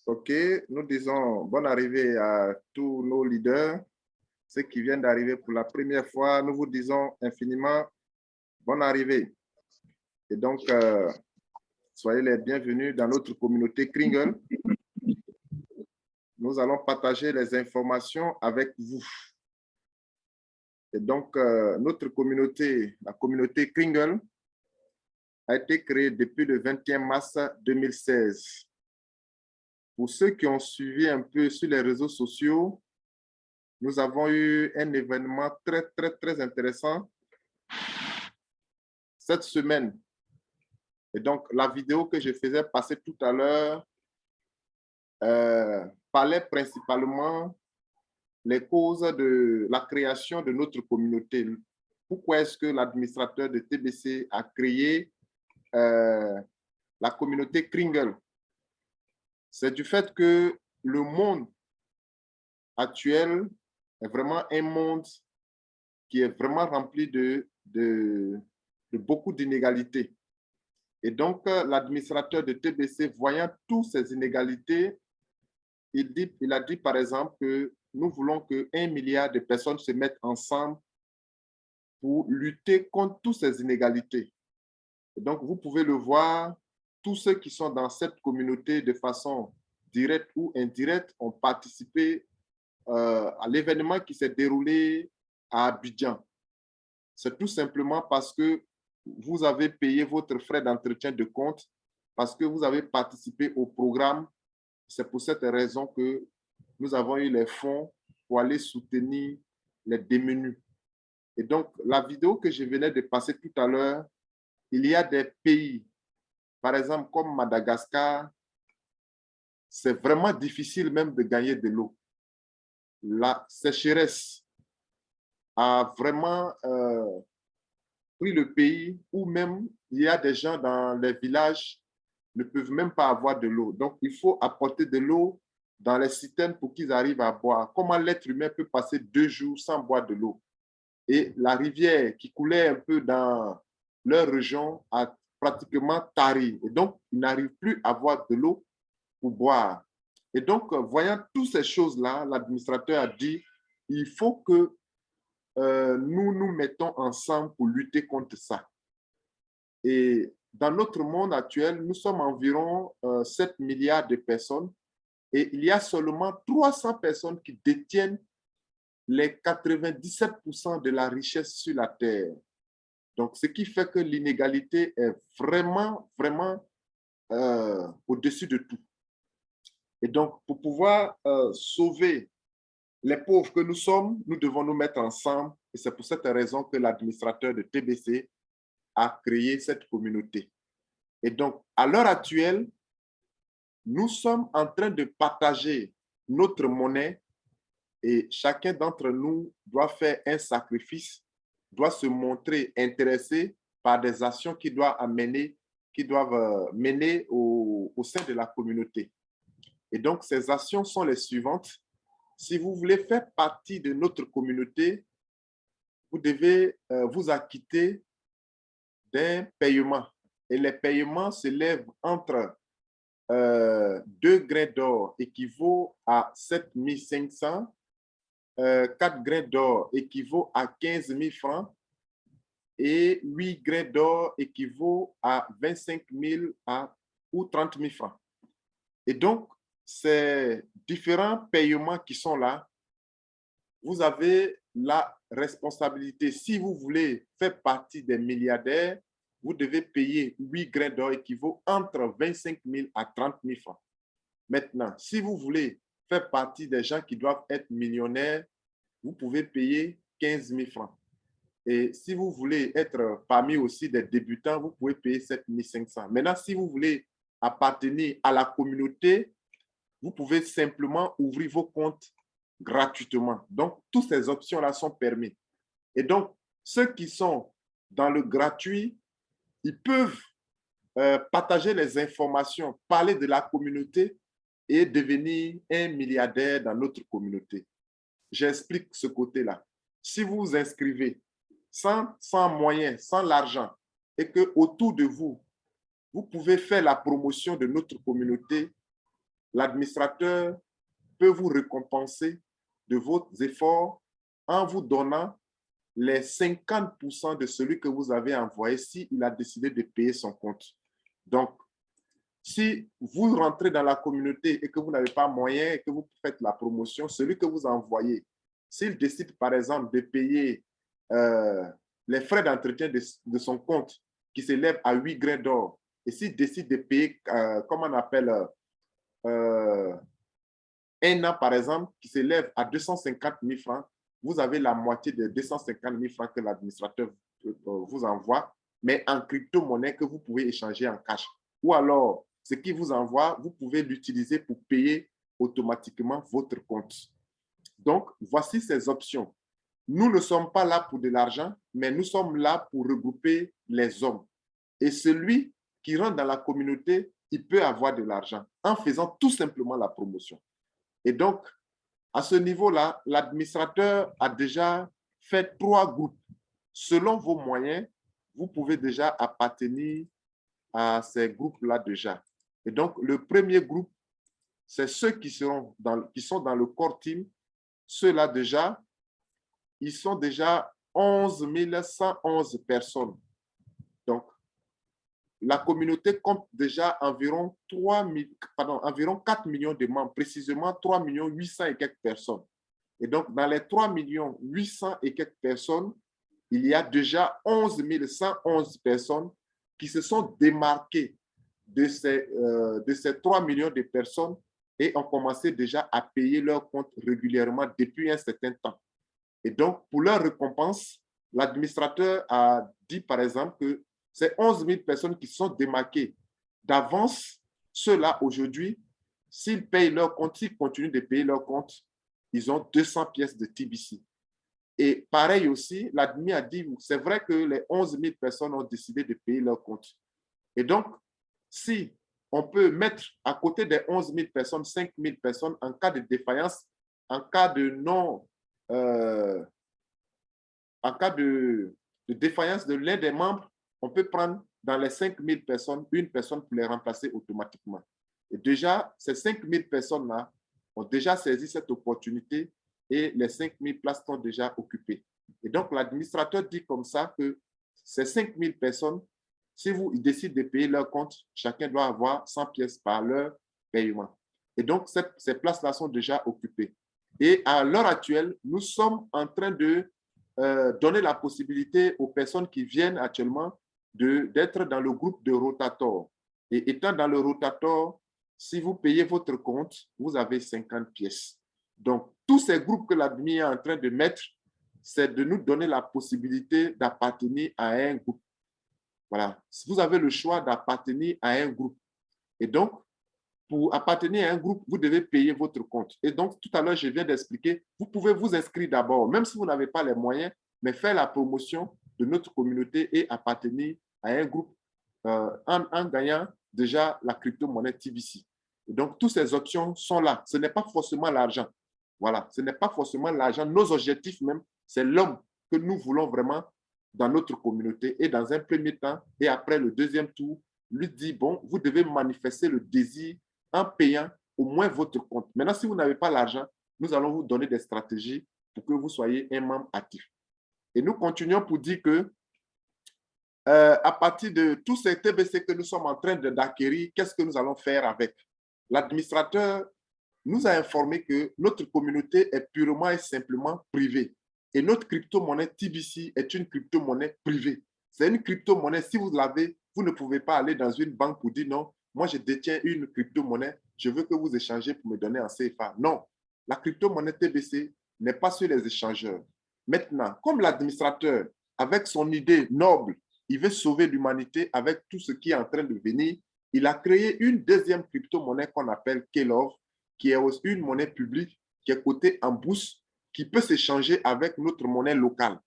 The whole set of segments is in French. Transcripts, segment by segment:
OK, nous disons bonne arrivée à tous nos leaders, ceux qui viennent d'arriver pour la première fois. Nous vous disons infiniment bonne arrivée. Et donc, soyez les bienvenus dans notre communauté Kringle. Nous allons partager les informations avec vous. Et donc, notre communauté, la communauté Kringle, a été créée depuis le 21 mars 2016. Pour ceux qui ont suivi un peu sur les réseaux sociaux, nous avons eu un événement très intéressant cette semaine. Et donc, la vidéo que je faisais passer tout à l'heure parlait principalement les causes de la création de notre communauté. Pourquoi est-ce que l'administrateur de TBC a créé la communauté Kringle? C'est du fait que le monde actuel est vraiment un monde qui est vraiment rempli de beaucoup d'inégalités. Et donc, l'administrateur de TBC, voyant toutes ces inégalités, il a dit par exemple que nous voulons que 1 milliard de personnes se mettent ensemble pour lutter contre toutes ces inégalités. Et donc, vous pouvez le voir, tous ceux qui sont dans cette communauté de façon directe ou indirecte ont participé à l'événement qui s'est déroulé à Abidjan. C'est tout simplement parce que vous avez payé votre frais d'entretien de compte, parce que vous avez participé au programme. C'est pour cette raison que nous avons eu les fonds pour aller soutenir les démunis. Et donc, la vidéo que je venais de passer tout à l'heure, il y a des pays, par exemple comme Madagascar, c'est vraiment difficile même de gagner de l'eau. La sécheresse a vraiment pris le pays où même il y a des gens dans les villages ne peuvent même pas avoir de l'eau. Donc, il faut apporter de l'eau dans les citernes pour qu'ils arrivent à boire. Comment l'être humain peut passer 2 jours sans boire de l'eau? Et la rivière qui coulait un peu dans leur région a pratiquement tari. Et donc, ils n'arrivent plus à avoir de l'eau pour boire. Et donc, voyant toutes ces choses-là, l'administrateur a dit, il faut que nous nous mettons ensemble pour lutter contre ça. Et dans notre monde actuel, nous sommes environ 7 milliards de personnes et il y a seulement 300 personnes qui détiennent les 97% de la richesse sur la Terre. Donc, ce qui fait que l'inégalité est vraiment au-dessus de tout. Et donc, pour pouvoir sauver les pauvres que nous sommes, nous devons nous mettre ensemble. Et c'est pour cette raison que l'administrateur de TBC a créé cette communauté. Et donc, à l'heure actuelle, nous sommes en train de partager notre monnaie et chacun d'entre nous doit faire un sacrifice, doit se montrer intéressé par des actions qui doivent mener au sein de la communauté. Et donc, ces actions sont les suivantes. Si vous voulez faire partie de notre communauté, vous devez vous acquitter d'un paiement. Et les paiements s'élèvent entre 2 grains d'or équivaut à 7 500, 4 grains d'or équivaut à 15 000 francs et 8 grains d'or équivaut à 25 000 ou 30 000 francs. Et donc, ces différents paiements qui sont là, vous avez la responsabilité. Si vous voulez faire partie des milliardaires, vous devez payer 8 grains d'or équivaut entre 25 000 à 30 000 francs. Maintenant, si vous voulez faire partie des gens qui doivent être millionnaires, vous pouvez payer 15 000 francs. Et si vous voulez être parmi aussi des débutants, vous pouvez payer 7 500. Maintenant, si vous voulez appartenir à la communauté, vous pouvez simplement ouvrir vos comptes gratuitement. Donc, toutes ces options-là sont permises. Et donc, ceux qui sont dans le gratuit, ils peuvent partager les informations, parler de la communauté et devenir un milliardaire dans notre communauté. J'explique ce côté-là. Si vous vous inscrivez sans moyens, sans l'argent, et que autour de vous, vous pouvez faire la promotion de notre communauté, l'administrateur peut vous récompenser de vos efforts en vous donnant les 50% de celui que vous avez envoyé s'il a décidé de payer son compte. Donc, si vous rentrez dans la communauté et que vous n'avez pas moyen et que vous faites la promotion, celui que vous envoyez, s'il décide par exemple de payer les frais d'entretien de son compte qui s'élèvent à 8 grains d'or, et s'il décide de payer, comment on appelle, un an par exemple, qui s'élève à 250 000 francs, vous avez la moitié des 250 000 francs que l'administrateur vous envoie, mais en crypto-monnaie que vous pouvez échanger en cash. Ou alors, ce qu'il vous envoie, vous pouvez l'utiliser pour payer automatiquement votre compte. Donc, voici ces options. Nous ne sommes pas là pour de l'argent, mais nous sommes là pour regrouper les hommes. Et celui qui rentre dans la communauté, il peut avoir de l'argent en faisant tout simplement la promotion. Et donc, à ce niveau-là, l'administrateur a déjà fait 3 groupes. Selon vos moyens, vous pouvez déjà appartenir à ces groupes-là déjà. Et donc, le premier groupe, c'est ceux qui sont dans le core team. Ceux-là déjà, ils sont déjà 11 111 personnes. Donc, la communauté compte déjà environ 4 millions de membres, précisément 3 800 000 et quelques personnes. Et donc, dans les 3 800 000 et quelques personnes, il y a déjà 11 111 personnes qui se sont démarquées de ces 3 millions de personnes et ont commencé déjà à payer leurs comptes régulièrement depuis un certain temps. Et donc, pour leur récompense, l'administrateur a dit, par exemple, que ces 11 000 personnes qui sont démarquées d'avance, ceux-là, aujourd'hui, s'ils payent leur compte, s'ils continuent de payer leur compte, ils ont 200 pièces de TBC. Et pareil aussi, l'admin a dit, c'est vrai que les 11 000 personnes ont décidé de payer leur compte. Et donc, si on peut mettre à côté des 11 000 personnes, 5 000 personnes en cas de défaillance, en cas de défaillance de l'un des membres, on peut prendre dans les 5 000 personnes, une personne pour les remplacer automatiquement. Et déjà, ces 5 000 personnes-là ont déjà saisi cette opportunité et les 5 000 places sont déjà occupées. Et donc, l'administrateur dit comme ça que ces 5 000 personnes, si ils décident de payer leur compte, chacun doit avoir 100 pièces par leur paiement. Et donc, ces places-là sont déjà occupées. Et à l'heure actuelle, nous sommes en train de donner la possibilité aux personnes qui viennent actuellement d'être dans le groupe de Rotator. Et étant dans le Rotator, si vous payez votre compte, vous avez 50 pièces. Donc, tous ces groupes que l'admin est en train de mettre, c'est de nous donner la possibilité d'appartenir à un groupe. Voilà. Vous avez le choix d'appartenir à un groupe. Et donc, pour appartenir à un groupe, vous devez payer votre compte. Et donc, tout à l'heure, je viens d'expliquer, vous pouvez vous inscrire d'abord, même si vous n'avez pas les moyens, mais faire la promotion de notre communauté et appartenir à un groupe en gagnant déjà la crypto-monnaie TBC. Et donc, toutes ces options sont là. Ce n'est pas forcément l'argent. Voilà, ce n'est pas forcément l'argent. Nos objectifs même, c'est l'homme que nous voulons vraiment dans notre communauté. Et dans un premier temps, et après le deuxième tour, lui dit, bon, vous devez manifester le désir en payant au moins votre compte. Maintenant, si vous n'avez pas l'argent, nous allons vous donner des stratégies pour que vous soyez un membre actif. Et nous continuons pour dire que à partir de tous ces TBC que nous sommes en train d'acquérir, qu'est-ce que nous allons faire avec? L'administrateur nous a informé que notre communauté est purement et simplement privée. Et notre crypto-monnaie TBC est une crypto-monnaie privée. C'est une crypto-monnaie, si vous l'avez, vous ne pouvez pas aller dans une banque pour dire non, moi je détiens une crypto-monnaie, je veux que vous échangez pour me donner en CFA. Non, la crypto-monnaie TBC n'est pas sur les échangeurs. Maintenant, comme l'administrateur, avec son idée noble, il veut sauver l'humanité avec tout ce qui est en train de venir, il a créé une deuxième crypto-monnaie qu'on appelle Kelov, qui est aussi une monnaie publique qui est cotée en bourse, qui peut s'échanger avec notre monnaie locale.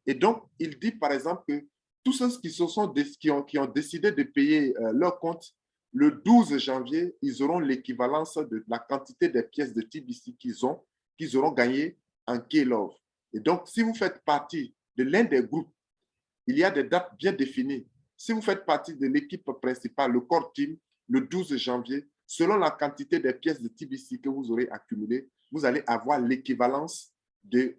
Et donc, il dit par exemple que tous ceux qui ont décidé de payer leur compte le 12 janvier, ils auront l'équivalence de la quantité des pièces de TBC qu'ils auront gagné en Kelov. Et donc, si vous faites partie de l'un des groupes, il y a des dates bien définies. Si vous faites partie de l'équipe principale, le core team, le 12 janvier, selon la quantité des pièces de TBC que vous aurez accumulées, vous allez avoir l'équivalence de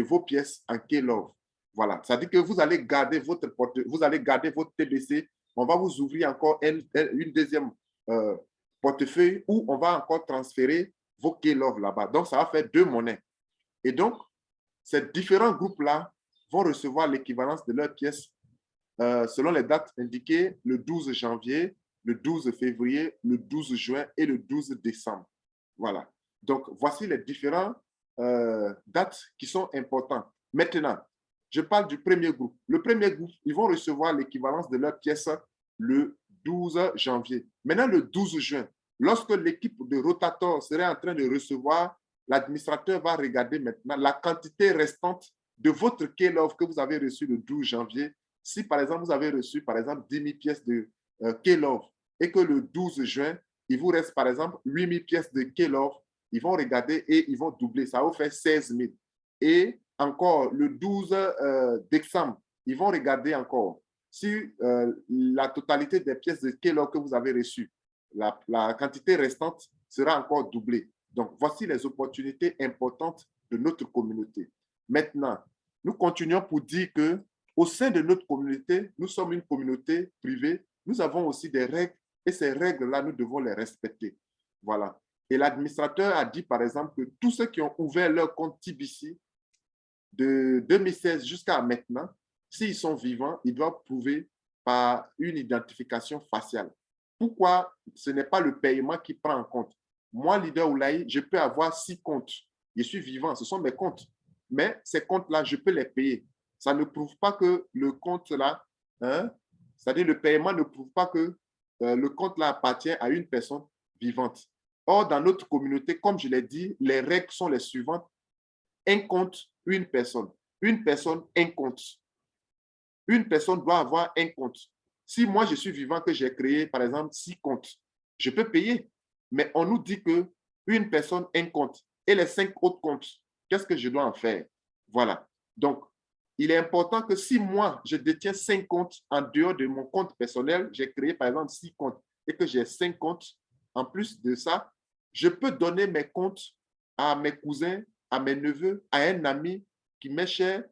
vos pièces en K-Love. Voilà, c'est-à-dire que vous allez garder votre TBC, on va vous ouvrir encore une deuxième portefeuille où on va encore transférer vos K-Love là-bas. Donc, ça va faire 2 monnaies. Et donc, ces différents groupes-là vont recevoir l'équivalence de leurs pièces selon les dates indiquées, le 12 janvier, le 12 février, le 12 juin et le 12 décembre. Voilà. Donc, voici les différentes dates qui sont importantes. Maintenant, je parle du premier groupe. Le premier groupe, ils vont recevoir l'équivalence de leurs pièces le 12 janvier. Maintenant, le 12 juin, lorsque l'équipe de Rotator serait en train de recevoir, l'administrateur va regarder maintenant la quantité restante de votre K-Love que vous avez reçu le 12 janvier. Si, par exemple, vous avez reçu, par exemple, 10 000 pièces de K-Love et que le 12 juin, il vous reste, par exemple, 8 000 pièces de K-Love, ils vont regarder et ils vont doubler. Ça va vous faire 16 000. Et encore, le 12 décembre, ils vont regarder encore si la totalité des pièces de K-Love que vous avez reçues, la quantité restante sera encore doublée. Donc, voici les opportunités importantes de notre communauté. Maintenant, nous continuons pour dire que au sein de notre communauté, nous sommes une communauté privée. Nous avons aussi des règles et ces règles-là, nous devons les respecter. Voilà. Et l'administrateur a dit, par exemple, que tous ceux qui ont ouvert leur compte TBC de 2016 jusqu'à maintenant, s'ils sont vivants, ils doivent prouver par une identification faciale. Pourquoi ce n'est pas le paiement qui prend en compte? Moi, leader Oulaye, je peux avoir 6 comptes. Je suis vivant, ce sont mes comptes. Mais ces comptes-là, je peux les payer. Ça ne prouve pas que le compte-là, c'est-à-dire le paiement ne prouve pas que le compte-là appartient à une personne vivante. Or, dans notre communauté, comme je l'ai dit, les règles sont les suivantes. Un compte, une personne. Une personne, un compte. Une personne doit avoir un compte. Si moi, je suis vivant, que j'ai créé, par exemple, 6 comptes, je peux payer. Mais on nous dit que une personne, un compte. Et les 5 autres comptes, qu'est-ce que je dois en faire? Voilà. Donc, il est important que si moi, je détiens 5 comptes en dehors de mon compte personnel, j'ai créé, par exemple, 6 comptes et que j'ai 5 comptes, en plus de ça, je peux donner mes comptes à mes cousins, à mes neveux, à un ami qui m'est cher.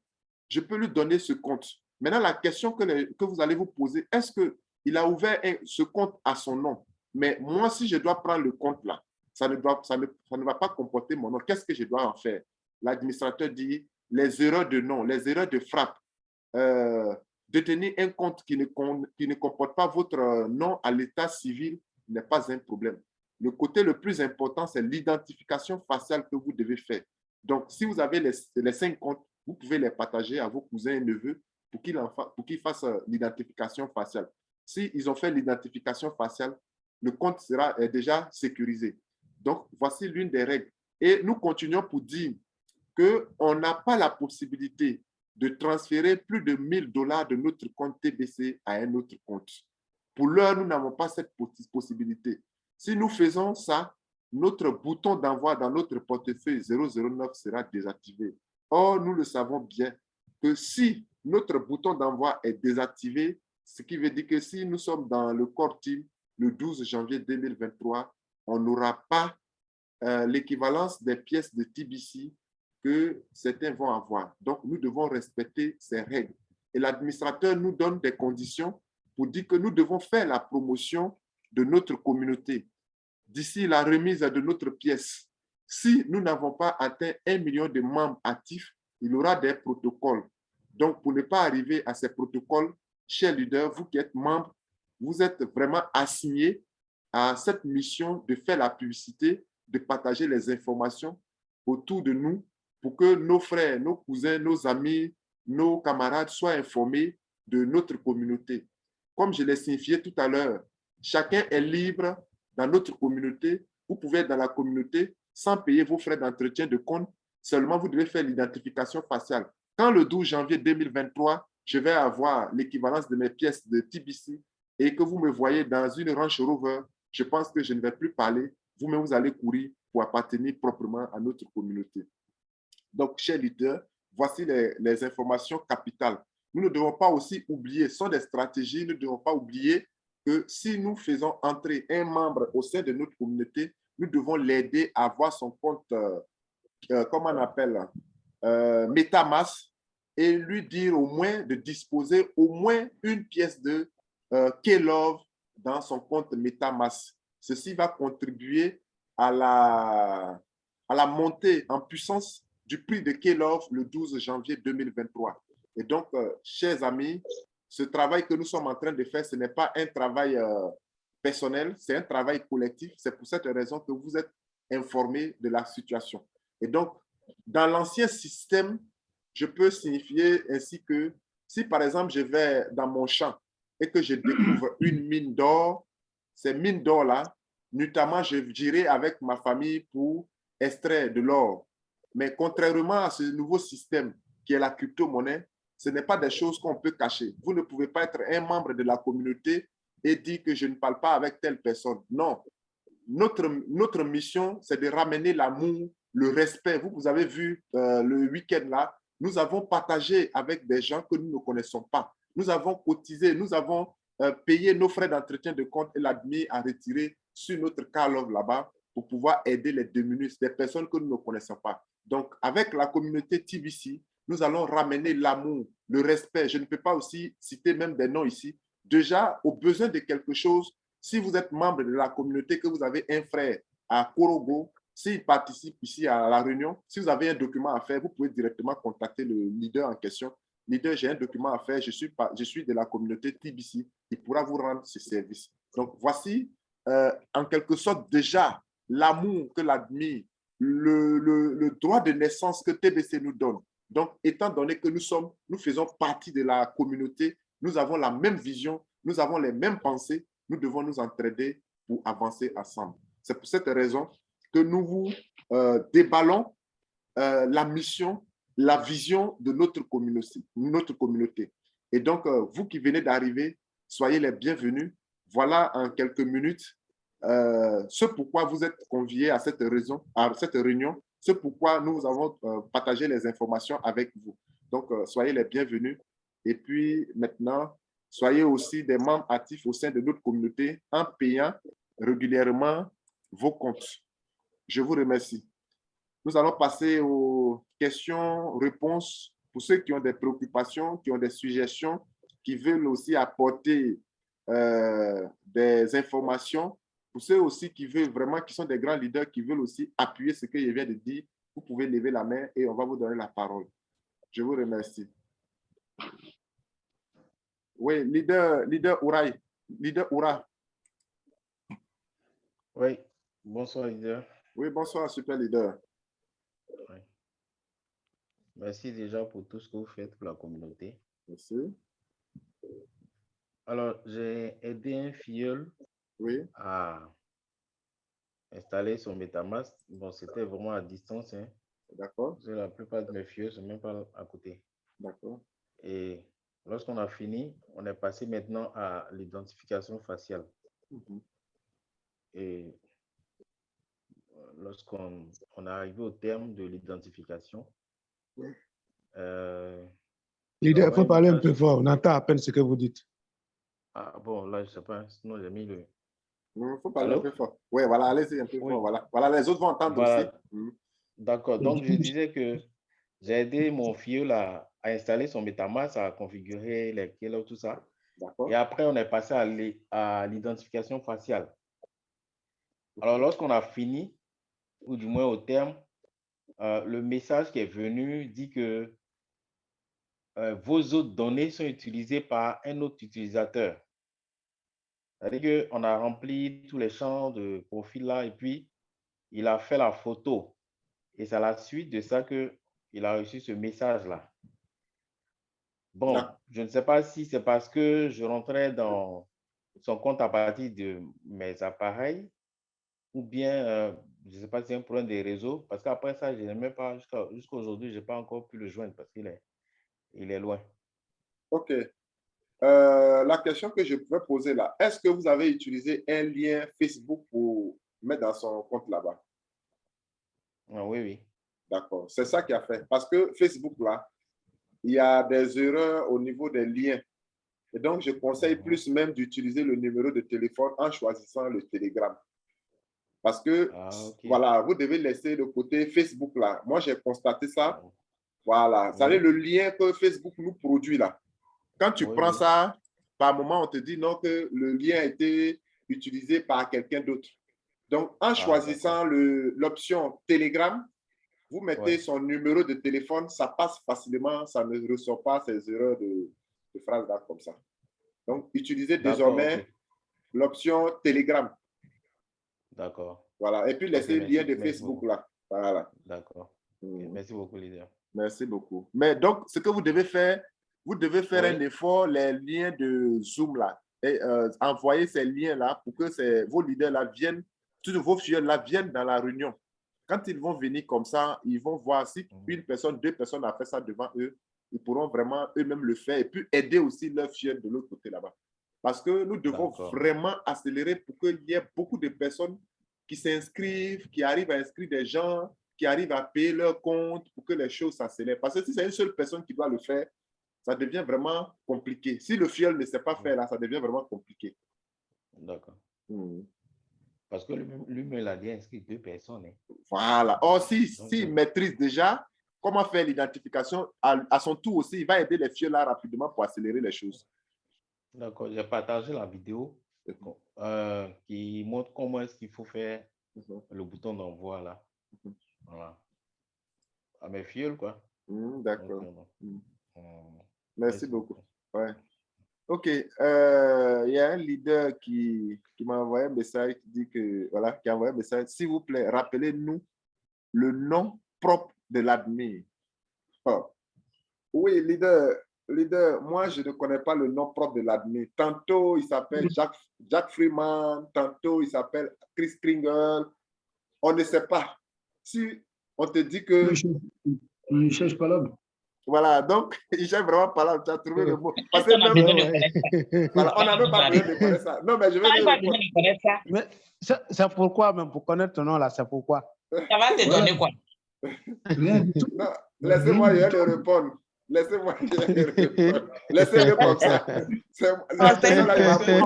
Je peux lui donner ce compte. Maintenant, la question que vous allez vous poser, est-ce qu'il a ouvert ce compte à son nom? Mais moi, si je dois prendre le compte là, ça ne va pas comporter mon nom. Qu'est-ce que je dois en faire? L'administrateur dit les erreurs de nom, les erreurs de frappe. Détenir un compte qui ne comporte pas votre nom à l'état civil n'est pas un problème. Le côté le plus important, c'est l'identification faciale que vous devez faire. Donc, si vous avez les 5 comptes, vous pouvez les partager à vos cousins et neveux pour qu'ils fassent l'identification faciale. S'ils ont fait l'identification faciale, le compte sera déjà sécurisé. Donc, voici l'une des règles. Et nous continuons pour dire qu'on n'a pas la possibilité de transférer plus de 1 000 $ de notre compte TBC à un autre compte. Pour l'heure, nous n'avons pas cette possibilité. Si nous faisons ça, notre bouton d'envoi dans notre portefeuille 009 sera désactivé. Or, nous le savons bien que si notre bouton d'envoi est désactivé, ce qui veut dire que si nous sommes dans le core team le 12 janvier 2023, on n'aura pas l'équivalence des pièces de TBC que certains vont avoir. Donc, nous devons respecter ces règles. Et l'administrateur nous donne des conditions pour dire que nous devons faire la promotion de notre communauté. D'ici la remise de notre pièce, si nous n'avons pas atteint 1 million de membres actifs, il y aura des protocoles. Donc, pour ne pas arriver à ces protocoles, chers leaders, vous qui êtes membres, vous êtes vraiment assignés à cette mission de faire la publicité, de partager les informations autour de nous pour que nos frères, nos cousins, nos amis, nos camarades soient informés de notre communauté. Comme je l'ai signifié tout à l'heure, chacun est libre dans notre communauté. Vous pouvez être dans la communauté sans payer vos frais d'entretien de compte. Seulement, vous devez faire l'identification faciale. Quand le 12 janvier 2023, je vais avoir l'équivalence de mes pièces de TBC et que vous me voyez dans une Range Rover, je pense que je ne vais plus parler. Vous-même, vous allez courir pour appartenir proprement à notre communauté. Donc, chers leaders, voici les informations capitales. Nous ne devons pas aussi oublier, ce sont des stratégies, nous ne devons pas oublier que si nous faisons entrer un membre au sein de notre communauté, nous devons l'aider à avoir son compte, comment on appelle, MetaMask, et lui dire au moins de disposer au moins une pièce de K-Love dans son compte MetaMask. Ceci va contribuer à la montée en puissance du prix de K-Love le 12 janvier 2023. Et donc, chers amis, ce travail que nous sommes en train de faire, ce n'est pas un travail personnel, c'est un travail collectif. C'est pour cette raison que vous êtes informés de la situation. Et donc, dans l'ancien système, je peux signifier ainsi que si, par exemple, je vais dans mon champ et que je découvre une mine d'or, ces mines d'or-là, notamment, j'irai avec ma famille pour extraire de l'or. Mais contrairement à ce nouveau système qui est la crypto-monnaie, ce n'est pas des choses qu'on peut cacher. Vous ne pouvez pas être un membre de la communauté et dire que je ne parle pas avec telle personne. Non. Notre mission, c'est de ramener l'amour, le respect. Vous avez vu le week-end là, nous avons partagé avec des gens que nous ne connaissons pas. Nous avons cotisé, nous avons payé nos frais d'entretien de compte et l'admis à retirer sur notre K-Love là-bas pour pouvoir aider les démunis, des personnes que nous ne connaissons pas. Donc, avec la communauté TBC, nous allons ramener l'amour, le respect. Je ne peux pas aussi citer même des noms ici. Déjà, au besoin de quelque chose, si vous êtes membre de la communauté, que vous avez un frère à Korogo, s'il participe ici à la réunion, si vous avez un document à faire, vous pouvez directement contacter le leader en question. Leader, j'ai un document à faire, je suis de la communauté TBC, il pourra vous rendre ce service. Donc, voici en quelque sorte déjà l'amour que l'admire, le droit de naissance que TBC nous donne. Donc, étant donné que nous faisons partie de la communauté, nous avons la même vision, nous avons les mêmes pensées, nous devons nous entraider pour avancer ensemble. C'est pour cette raison que nous vous déballons la mission, la vision de notre communauté. Et donc, vous qui venez d'arriver, soyez les bienvenus. Voilà en quelques minutes ce pourquoi vous êtes conviés à cette réunion, ce pourquoi nous avons partagé les informations avec vous. Donc, soyez les bienvenus. Et puis, maintenant, soyez aussi des membres actifs au sein de notre communauté en payant régulièrement vos comptes. Je vous remercie. Nous allons passer aux questions-réponses pour ceux qui ont des préoccupations, qui ont des suggestions, qui veulent aussi apporter des informations. Pour ceux aussi qui veulent vraiment, qui sont des grands leaders, qui veulent aussi appuyer ce que je viens de dire, vous pouvez lever la main et on va vous donner la parole. Je vous remercie. Oui, leader Ouraï. Leader Oura. Oui, bonsoir leader. Oui, bonsoir, super leader. Oui. Merci déjà pour tout ce que vous faites pour la communauté. Merci. Alors, j'ai aidé un filleul à installer son MetaMask. Bon, c'était vraiment à distance. Hein. D'accord. La plupart de mes filleuls ne sont même pas à côté. D'accord. Et lorsqu'on a fini, on est passé maintenant à l'identification faciale. Et lorsqu'on est arrivé au terme de l'identification, leader, il faut parler un peu fort. On entend à peine ce que vous dites. Ah bon, là, je ne sais pas. Sinon, j'ai mis le... Il faut parler un peu fort. Oui, voilà, allez-y un peu fort. Voilà. Voilà, les autres vont entendre aussi. D'accord. Donc, je disais que j'ai aidé mon filleul à installer son MetaMask, à configurer les keyloggs, tout ça. Et après, on est passé à l'identification faciale. Alors, lorsqu'on a fini, ou du moins au terme, le message qui est venu dit que vos autres données sont utilisées par un autre utilisateur. C'est-à-dire qu'on a rempli tous les champs de profil là et puis il a fait la photo. Et c'est à la suite de ça qu'il a reçu ce message-là. Bon, je ne sais pas si c'est parce que je rentrais dans son compte à partir de mes appareils ou bien, je ne sais pas si c'est un problème des réseaux, parce qu'après ça, je n'ai même pas, jusqu'à aujourd'hui, je n'ai pas encore pu le joindre parce qu'il est loin. OK. La question que je pouvais poser là, est-ce que vous avez utilisé un lien Facebook pour mettre dans son compte là-bas? Ah, oui, oui. D'accord. C'est ça qui a fait. Parce que Facebook, là, il y a des erreurs au niveau des liens. Et donc, je conseille plus même d'utiliser le numéro de téléphone en choisissant le Telegram. Parce que, voilà, vous devez laisser le côté Facebook là. Moi, j'ai constaté ça. Voilà. Vous savez, le lien que Facebook nous produit là. Quand tu prends ça, par moment, on te dit non, que le lien a été utilisé par quelqu'un d'autre. Donc, en choisissant l'option Telegram, vous mettez son numéro de téléphone, ça passe facilement, ça ne ressort pas ces erreurs de phrases là comme ça. Donc, utilisez désormais l'option Telegram. D'accord. Voilà. Et puis, laissez le lien de Facebook là. Voilà. D'accord. Merci beaucoup, leader. Merci beaucoup. Mais donc, ce que vous devez faire un effort, les liens de Zoom là, et envoyer ces liens-là pour que vos leaders-là viennent, tous vos filleaux-là viennent dans la réunion. Quand ils vont venir comme ça, ils vont voir si une personne, deux personnes ont fait ça devant eux, ils pourront vraiment eux-mêmes le faire et puis aider aussi leurs filleaux de l'autre côté là-bas. Parce que nous devons vraiment accélérer pour qu'il y ait beaucoup de personnes qui s'inscrivent, qui arrivent à inscrire des gens, qui arrivent à payer leur compte pour que les choses s'accélèrent. Parce que si c'est une seule personne qui doit le faire, ça devient vraiment compliqué. Si le fiel ne sait pas faire, là, ça devient vraiment compliqué. D'accord. Parce que lui-même, il a déjà inscrit 2 personnes. Hein. Voilà. Or, s'il maîtrise déjà comment faire l'identification, à son tour aussi, il va aider les fiels là rapidement pour accélérer les choses. D'accord. J'ai partagé la vidéo qui montre comment est-ce qu'il faut faire le bouton d'envoi là. Voilà. À mes fioles, quoi. D'accord. Merci beaucoup. Ouais. OK. Il y a un leader qui m'a envoyé un message qui dit que, voilà, qui a envoyé un message. S'il vous plaît, rappelez-nous le nom propre de l'admin. Oh. Oui, leader, moi, je ne connais pas le nom propre de l'admin. Tantôt, il s'appelle Jack Freeman. Tantôt, il s'appelle Chris Kringle. On ne sait pas. Si on te dit que... On ne cherche pas l'homme. Voilà, donc, il cherche vraiment pas là, tu as trouvé le mot. Parce que même, voilà, on n'a même pas besoin de connaître ça. Non, mais je vais le connaître ça. Mais c'est pourquoi, même pour connaître ton nom là, c'est pourquoi. Ça va te donner quoi? Rien du tout. Non, laissez-moi, je vais le répondre. Laissez-moi, je vais le répondre. Laissez-le comme ça. La question là, il m'a posé.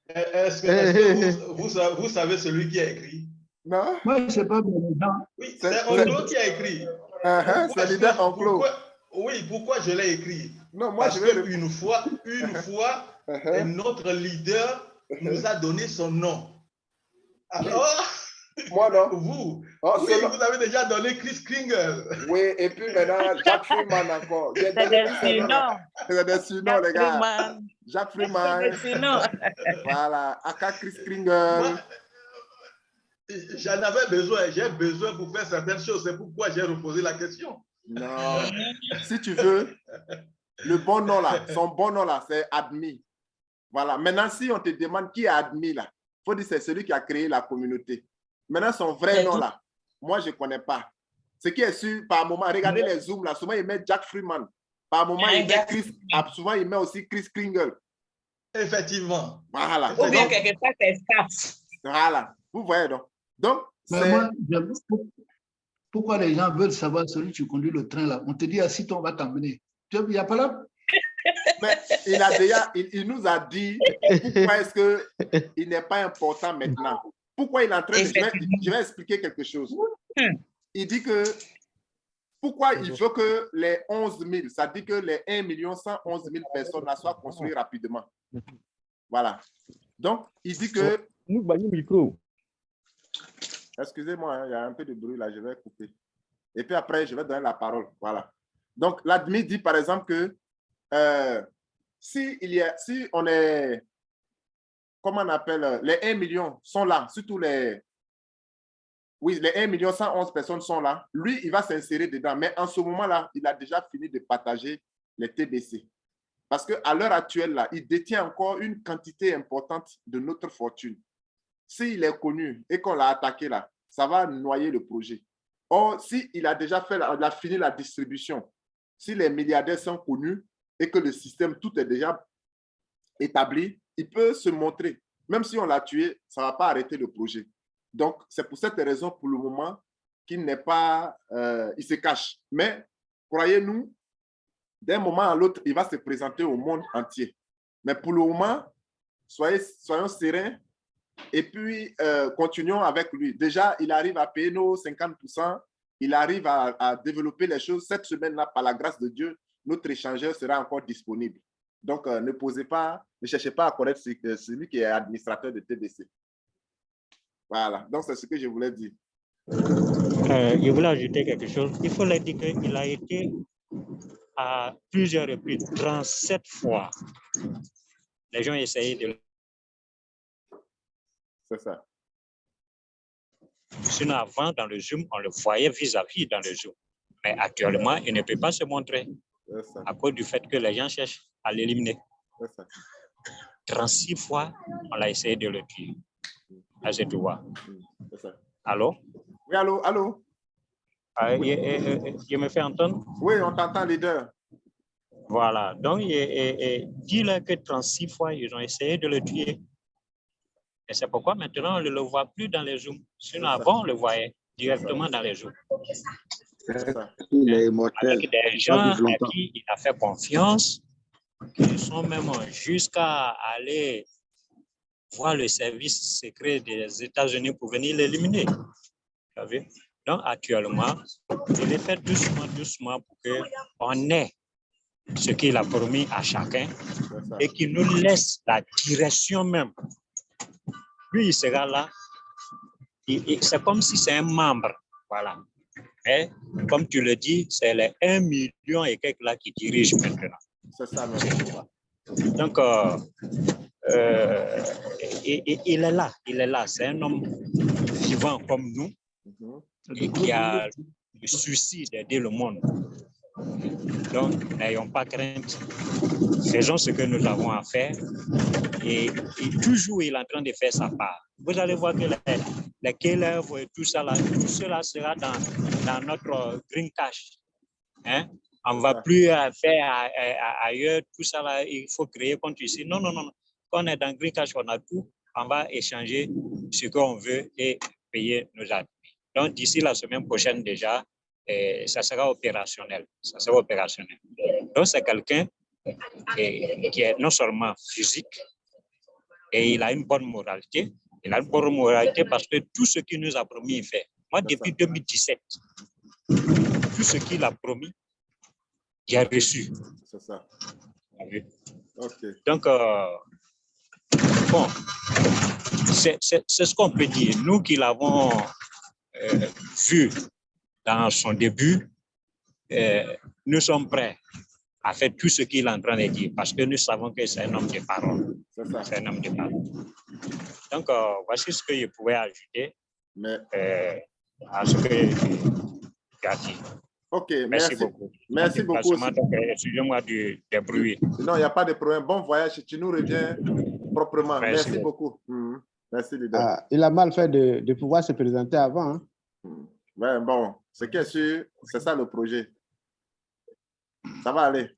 Est-ce que vous savez celui qui a écrit? Non? Moi, je ne sais pas bien les gens. Oui, c'est Enclos qui a écrit. C'est leader Enclos. Oui, pourquoi je l'ai écrit? Non, moi, parce qu'une fois, notre leader nous a donné son nom. Alors, moi, non. Vous, oui, vous avez déjà donné Chris Kringle. Oui, et puis maintenant, Jack Freeman encore. C'est des surnoms, les gars. Jack Freeman. Voilà, Aka Chris Kringle. J'en avais besoin, j'ai besoin pour faire certaines choses. C'est pourquoi j'ai reposé la question. Non, si tu veux, le bon nom là, son bon nom là, c'est Admi. Voilà, maintenant si on te demande qui est Admi là, il faut dire c'est celui qui a créé la communauté. Maintenant son vrai nom là, moi je ne connais pas. Ce qui est sûr, par moment, regardez les zooms là, souvent il met Jack Freeman. Par moment il met Chris, souvent il met aussi Chris Kringle. Effectivement. Voilà. Ou bien quelque part c'est staff. Voilà, vous voyez donc. Donc, moi, pourquoi les gens veulent savoir celui qui conduit le train là? On te dit, assis-toi, on va t'emmener. Il n'y a pas là? Mais il nous a dit pourquoi est-ce qu'il n'est pas important maintenant. Pourquoi il est en train de... Je vais expliquer quelque chose. Il dit que pourquoi il veut que les 11 000, ça dit que les 1 111 000 personnes là soient construites rapidement. Voilà. Donc, il dit que... Excusez-moi, il y a un peu de bruit là, je vais couper. Et puis après, je vais donner la parole. Voilà. Donc, l'admin dit par exemple que si on est, comment on appelle, les 1 million sont là, surtout les 1 111 personnes sont là, lui, il va s'insérer dedans. Mais en ce moment-là, il a déjà fini de partager les TBC. Parce qu'à l'heure actuelle, là, il détient encore une quantité importante de notre fortune. S'il est connu et qu'on l'a attaqué là, ça va noyer le projet. Or, s'il a déjà fini la distribution, si les milliardaires sont connus et que le système, tout est déjà établi, il peut se montrer. Même si on l'a tué, ça ne va pas arrêter le projet. Donc, c'est pour cette raison, pour le moment, qu'il n'est pas... il se cache. Mais, croyez-nous, d'un moment à l'autre, il va se présenter au monde entier. Mais pour le moment, soyons sereins et puis continuons avec lui. Déjà, il arrive à payer nos 50%. Il arrive à développer les choses. Cette semaine-là, par la grâce de Dieu, notre échangeur sera encore disponible. Donc, ne cherchez pas à connaître celui qui est administrateur de TBC. Voilà. Donc, c'est ce que je voulais dire. Je voulais ajouter quelque chose. Il faut leur dire qu'il a été à plusieurs reprises, 37 fois. Les gens essayaient de... C'est ça. Sinon, avant, dans le Zoom, on le voyait vis-à-vis dans le Zoom. Mais actuellement, il ne peut pas se montrer à cause du fait que les gens cherchent à l'éliminer. 36 fois, on a essayé de le tuer. Là, je te vois. Allô? Oui, allô, allô? Je me fais entendre? Oui, on t'entend, leader. Voilà. Donc, dis-leur que 36 fois, ils ont essayé de le tuer. Et c'est pourquoi maintenant, on ne le voit plus dans les Zooms. Sinon, avant, on le voyait directement dans les Zooms. Il est immortel. Avec des gens à qui il a fait confiance, qui sont même jusqu'à aller voir le service secret des États-Unis pour venir l'éliminer. Vous savez? Donc, actuellement, il est fait doucement, doucement pour qu'on ait ce qu'il a promis à chacun et qu'il nous laisse la direction même. Lui, il sera là. C'est comme si c'est un membre. Voilà. Mais, comme tu le dis, c'est les 1 million et quelques là qui dirigent maintenant. C'est ça, même. Donc, il est là. Il est là. C'est un homme vivant comme nous et qui a le souci d'aider le monde. Donc, n'ayons pas crainte. Faisons ce que nous avons à faire. Et toujours, il est en train de faire sa part. Vous allez voir que les killers et tout ça, là, tout cela sera dans notre green cash. Hein? On ne va plus faire ailleurs, tout ça, là, il faut créer compte ici. Non, non, non. Quand on est dans green cash, on a tout. On va échanger ce qu'on veut et payer nos actes. Donc, d'ici la semaine prochaine déjà, ça sera opérationnel. Ça sera opérationnel. Donc, c'est quelqu'un qui est non seulement physique, et il a une bonne moralité. Il a une bonne moralité parce que tout ce qu'il nous a promis, il fait. Moi, depuis 2017, tout ce qu'il a promis, j'ai reçu. C'est ça. Oui. Okay. Donc, bon, c'est ce qu'on peut dire. Nous qui l'avons vu dans son début, nous sommes prêts à faire tout ce qu'il est en train de dire parce que nous savons que c'est un homme de parole. C'est un homme de parole. Donc, voici ce que je pouvais ajouter à ce que tu as dit. OK, merci beaucoup. Merci beaucoup. Excusez-moi du bruit. Non, il n'y a pas de problème. Bon voyage. Tu nous reviens proprement. Merci beaucoup. Merci, leader. Il a mal fait de pouvoir se présenter avant. Hein? Ouais, bon, ce qui est sûr, c'est ça le projet. Ça va aller.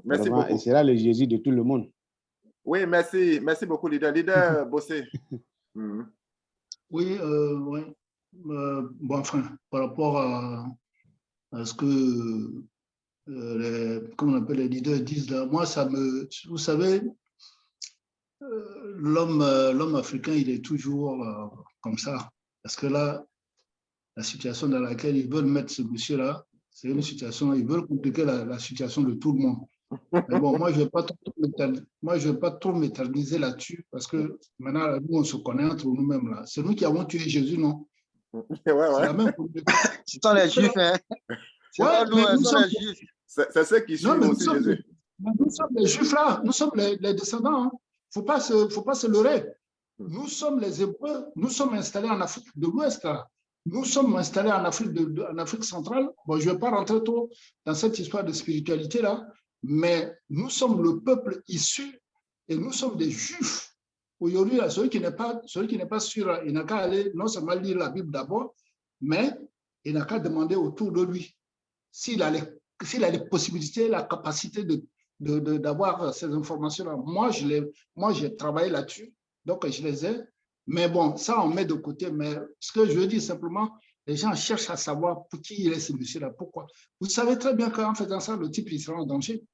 Merci beaucoup. Il sera le Jésus de tout le monde. Oui, merci. Merci beaucoup, leader. Leader Bossé. Oui, ouais. Bon, enfin, par rapport à ce que comment on appelle les leaders disent là, moi, ça me... Vous savez, l'homme africain, il est toujours comme ça. Parce que là, la situation dans laquelle ils veulent mettre ce monsieur-là, c'est une situation, ils veulent compliquer la situation de tout le monde. Mais bon, moi, je ne vais pas trop m'éterniser là-dessus parce que maintenant, nous, on se connaît entre nous-mêmes là. C'est nous qui avons tué Jésus, non? C'est la même Ce sont les Juifs, hein? C'est ceux qui suivent aussi Jésus. Nous sommes les Juifs là, nous sommes les descendants. Il ne faut pas se leurrer. Nous sommes les Hébreux, nous sommes installés en Afrique de l'Ouest. Nous sommes installés en Afrique centrale. Bon, je ne vais pas rentrer trop dans cette histoire de spiritualité là, mais nous sommes le peuple issu et nous sommes des Juifs. Aujourd'hui, celui qui n'est pas sûr, il n'a qu'à aller non seulement lire la Bible d'abord, mais il n'a qu'à demander autour de lui s'il a les possibilités, la capacité d'avoir ces informations-là. Moi, j'ai travaillé là-dessus, donc je les ai. Mais bon, ça, on met de côté. Mais ce que je veux dire simplement, les gens cherchent à savoir pour qui il est ce monsieur-là, pourquoi. Vous savez très bien qu'en faisant ça, le type, il sera en danger.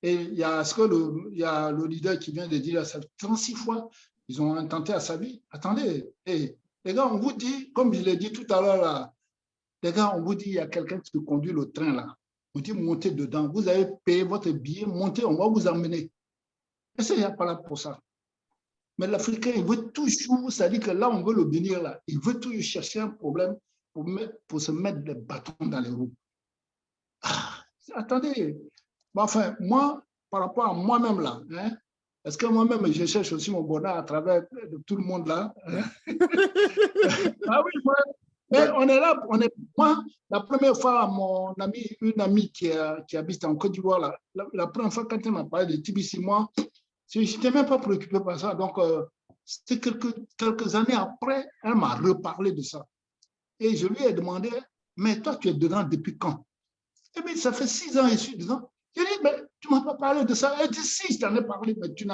Et il y a le leader qui vient de dire ça 36 fois, ils ont intenté à sa vie. Attendez, les gars, on vous dit, comme je l'ai dit tout à l'heure, là, les gars, on vous dit, il y a quelqu'un qui conduit le train là. On dit, montez dedans. Vous avez payé votre billet, montez, on va vous emmener. Et ça, il n'y a pas là pour ça. Mais l'Africain, il veut toujours, ça dit que là, on veut le bénir là. Il veut toujours chercher un problème pour se mettre des bâtons dans les roues. Ah, attendez. Bon, enfin, moi, par rapport à moi-même là, hein, est-ce que moi-même, je cherche aussi mon bonheur à travers tout le monde là, hein? Ah oui, moi, mais on est là, moi, la première fois, une amie qui habite en Côte d'Ivoire, là, la première fois quand elle m'a parlé de TBC, moi, je n'étais même pas préoccupé par ça. Donc, c'était quelques années après, elle m'a reparlé de ça. Et je lui ai demandé, mais toi, tu es dedans depuis quand? Eh bien, ça fait 6 ans que je suis dedans. Je lui ai dit, mais tu ne m'as pas parlé de ça. Elle dit, si, je t'en ai parlé, mais tu n'y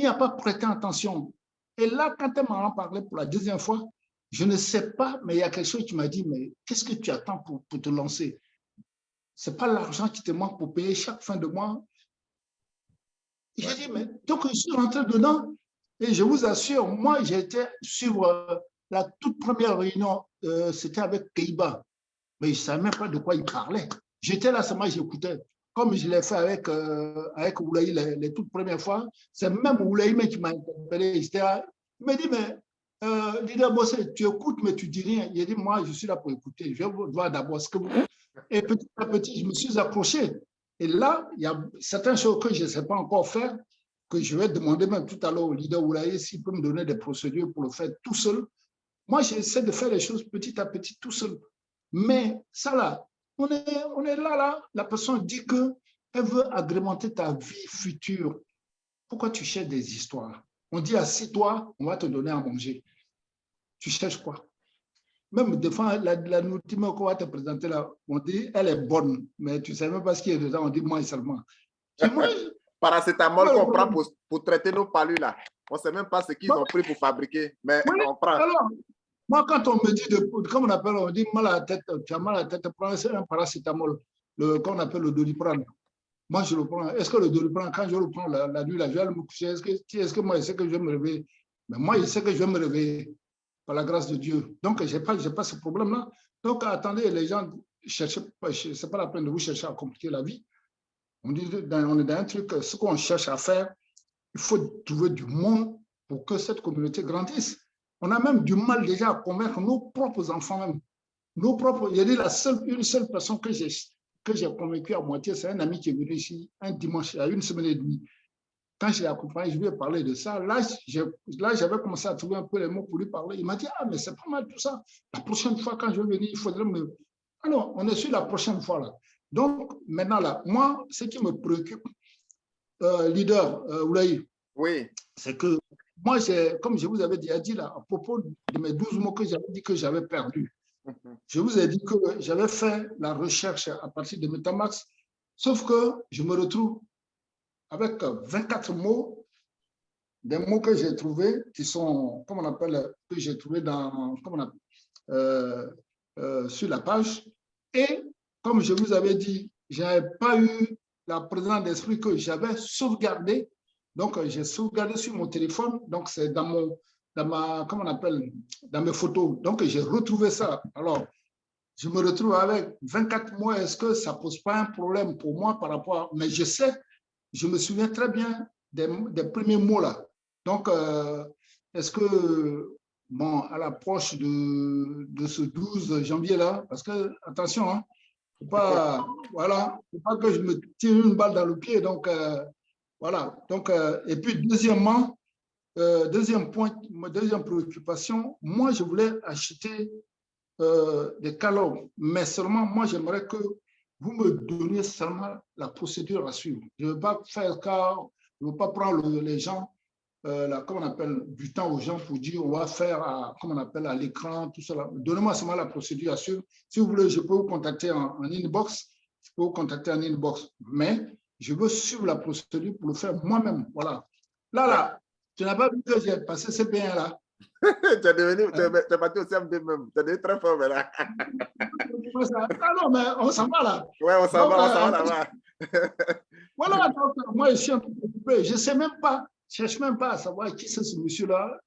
as pas prêté attention. Et là, quand elle m'en a parlé pour la deuxième fois, je ne sais pas, mais il y a quelque chose qui m'a dit, mais qu'est-ce que tu attends pour te lancer? Ce n'est pas l'argent qui te manque pour payer chaque fin de mois. J'ai dit, mais donc je suis rentré dedans et je vous assure, moi j'ai été suivre la toute première réunion, c'était avec Keiba, mais je ne savais même pas de quoi il parlait. J'étais là seulement, j'écoutais. Comme je l'ai fait avec Oulaï les toutes premières fois, c'est même Oulaï qui m'a interpellé. Il m'a dit, mais leader Bossé, tu écoutes, mais tu ne dis rien. Il a dit, moi je suis là pour écouter. Je vais voir d'abord ce que vous... Et petit à petit, je me suis accroché. Et là, il y a certaines choses que je ne sais pas encore faire, que je vais demander même tout à l'heure au leader Oulaye s'il peut me donner des procédures pour le faire tout seul. Moi, j'essaie de faire les choses petit à petit tout seul. Mais ça là, on est là, la personne dit qu'elle veut agrémenter ta vie future. Pourquoi tu cherches des histoires? On dit assieds-toi, on va te donner à manger. Tu cherches quoi? Même des fois, la nourriture qu'on va te présenter là, on dit elle est bonne, mais tu ne sais même pas ce qu'il y a dedans, on dit mange seulement. Tu manges. Paracétamol qu'on prend pour traiter nos palus là. On ne sait même pas ce qu'ils ont pris pour fabriquer, mais oui, on prend. Alors, moi, quand on me dit, comme on appelle, on dit mal à la tête, tu as mal à la tête, prends un paracétamol, qu'on appelle le Doliprane. Moi, je le prends. Est-ce que le Doliprane, quand je le prends la nuit, là, je vais me coucher, est-ce que moi, je sais que je vais me réveiller? Mais moi, je sais que je vais me réveiller. Par la grâce de Dieu. Donc, je n'ai pas ce problème-là. Donc, attendez, les gens, ce n'est pas la peine de vous chercher à compliquer la vie. On est dans un truc, ce qu'on cherche à faire, il faut trouver du monde pour que cette communauté grandisse. On a même du mal déjà à convaincre nos propres enfants même. Nos propres, il y a une seule personne que j'ai convaincue à moitié, c'est un ami qui est venu ici un dimanche, il y a 1 semaine et demie. Quand je l'ai accompagné, je lui ai parlé de ça. Là, j'avais commencé à trouver un peu les mots pour lui parler. Il m'a dit, ah, mais c'est pas mal tout ça. La prochaine fois, quand je vais venir, il faudrait me... Alors, on est sur la prochaine fois, là. Donc, maintenant, là, moi, ce qui me préoccupe, leader Oulaï, oui, c'est que moi, comme je vous avais déjà dit, là, à propos de mes 12 mots que j'avais dit que j'avais perdu, je vous ai dit que j'avais fait la recherche à partir de Metamax, sauf que je me retrouve avec 24 mots, des mots que j'ai trouvés, qui sont, comme on appelle, que j'ai trouvés sur la page. Et comme je vous avais dit, je n'avais pas eu la présence d'esprit que j'avais sauvegardé. Donc, j'ai sauvegardé sur mon téléphone. Donc, c'est dans mes photos. Donc, j'ai retrouvé ça. Alors, je me retrouve avec 24 mots. Est-ce que ça ne pose pas un problème pour moi par rapport à... Mais je sais, je me souviens très bien des premiers mots là. Donc, est-ce que, bon, à l'approche de ce 12 janvier là, parce que, attention, hein, faut pas que je me tire une balle dans le pied. Donc, voilà. Donc, et puis, deuxièmement, deuxième point, deuxième préoccupation, moi, je voulais acheter des catalogues, mais seulement, moi, j'aimerais que vous me donniez seulement la procédure à suivre. Je ne veux pas faire cas, je ne veux pas prendre les gens, comme on appelle, du temps aux gens pour dire on va faire, comme on appelle, à l'écran, tout cela. Donnez-moi seulement la procédure à suivre. Si vous voulez, je peux vous contacter en inbox. Je peux vous contacter en inbox. Mais je veux suivre la procédure pour le faire moi-même. Voilà. Là, tu n'as pas vu que j'ai passé ces biens là. Tu es parti au CMD même. Tu es devenu très fort, là. Ah non, mais on s'en va là. Oui, on s'en va là-bas. Voilà, donc moi, je suis un peu préoccupé. Je ne sais même pas, je ne cherche même pas à savoir qui c'est ce monsieur-là.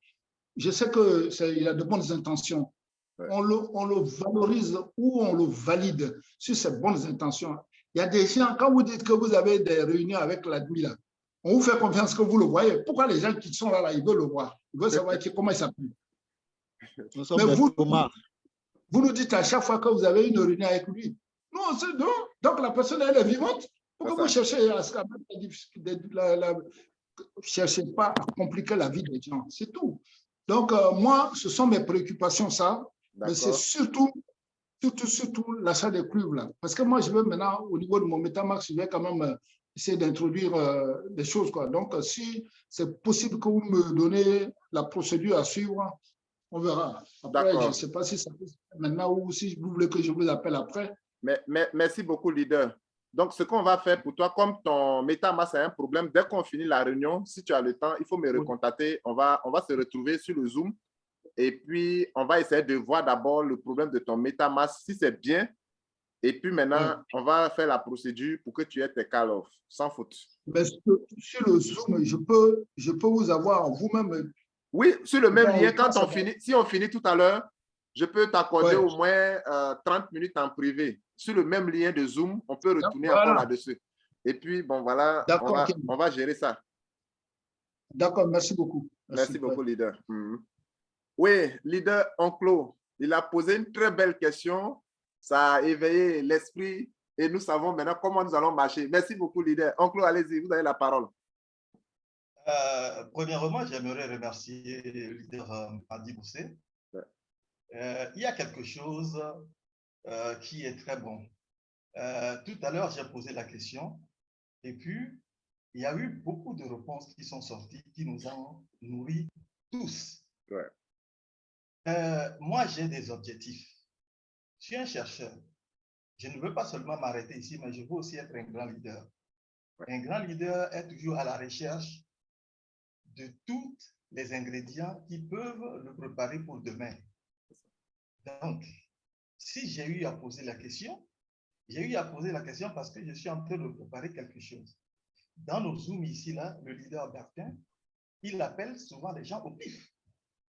Je sais qu'il a de bonnes intentions. Ouais. On le valorise ou on le valide sur ses bonnes intentions. Il y a des gens, quand vous dites que vous avez des réunions avec l'admin, là, on vous fait confiance que vous le voyez. Pourquoi les gens qui sont là, ils veulent le voir? Ils veulent savoir comment il s'appelle. Mais vous nous dites à chaque fois que vous avez une réunion avec lui. Non, donc la personne, elle est vivante. Pourquoi vous cherchez à cherchez pas à compliquer la vie des gens? C'est tout. Donc, moi, ce sont mes préoccupations, ça. Mais c'est surtout l'achat des cuivres, là. Parce que moi, je veux maintenant, au niveau de mon MetaMask, je vais quand même essayer d'introduire des choses, quoi. Donc, si c'est possible que vous me donnez la procédure à suivre, on verra. Après, je ne sais pas si ça peut se faire maintenant ou si vous voulez que je vous appelle après. Mais merci beaucoup, leader. Donc, ce qu'on va faire pour toi, comme ton MetaMask a un problème, dès qu'on finit la réunion, si tu as le temps, il faut me recontacter. On va se retrouver sur le Zoom et puis on va essayer de voir d'abord le problème de ton MetaMask, si c'est bien. Et puis maintenant, on va faire la procédure pour que tu aies tes call-off, sans faute. Mais sur le Zoom, je peux vous avoir vous-même. Oui, sur le même lien, quand on finit, si on finit tout à l'heure, je peux t'accorder au moins 30 minutes en privé. Sur le même lien de Zoom, on peut retourner encore là-dessus. Et puis, bon, voilà, on va gérer ça. D'accord, merci beaucoup. Merci beaucoup, leader. Oui, leader Onclo, il a posé une très belle question. Ça a éveillé l'esprit et nous savons maintenant comment nous allons marcher. Merci beaucoup, leader. Onclo, allez-y, vous avez la parole. Premièrement, j'aimerais remercier le leader Madi Boussé. Il y a quelque chose qui est très bon. Tout à l'heure, j'ai posé la question et puis il y a eu beaucoup de réponses qui sont sorties, qui nous ont nourris tous. Ouais. Moi, j'ai des objectifs. Je suis un chercheur. Je ne veux pas seulement m'arrêter ici, mais je veux aussi être un grand leader. Un grand leader est toujours à la recherche de tous les ingrédients qui peuvent le préparer pour demain. Donc, si j'ai eu à poser la question, j'ai eu à poser la question parce que je suis en train de préparer quelque chose. Dans nos Zooms ici, là, le leader Bertin, il appelle souvent les gens au pif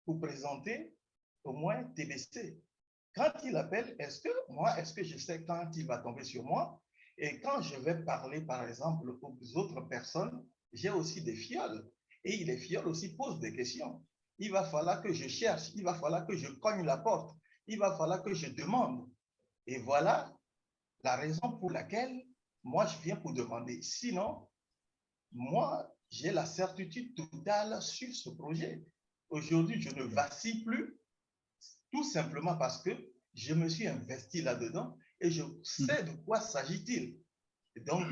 pour présenter au moins TBC. Quand il appelle, est-ce que je sais quand il va tomber sur moi? Et quand je vais parler, par exemple, aux autres personnes, j'ai aussi des fioles. Et les fioles aussi posent des questions. Il va falloir que je cherche, il va falloir que je cogne la porte, il va falloir que je demande. Et voilà la raison pour laquelle moi, je viens pour demander. Sinon, moi, j'ai la certitude totale sur ce projet. Aujourd'hui, je ne vacille plus, tout simplement parce que je me suis investi là-dedans et je sais de quoi s'agit-il. Donc,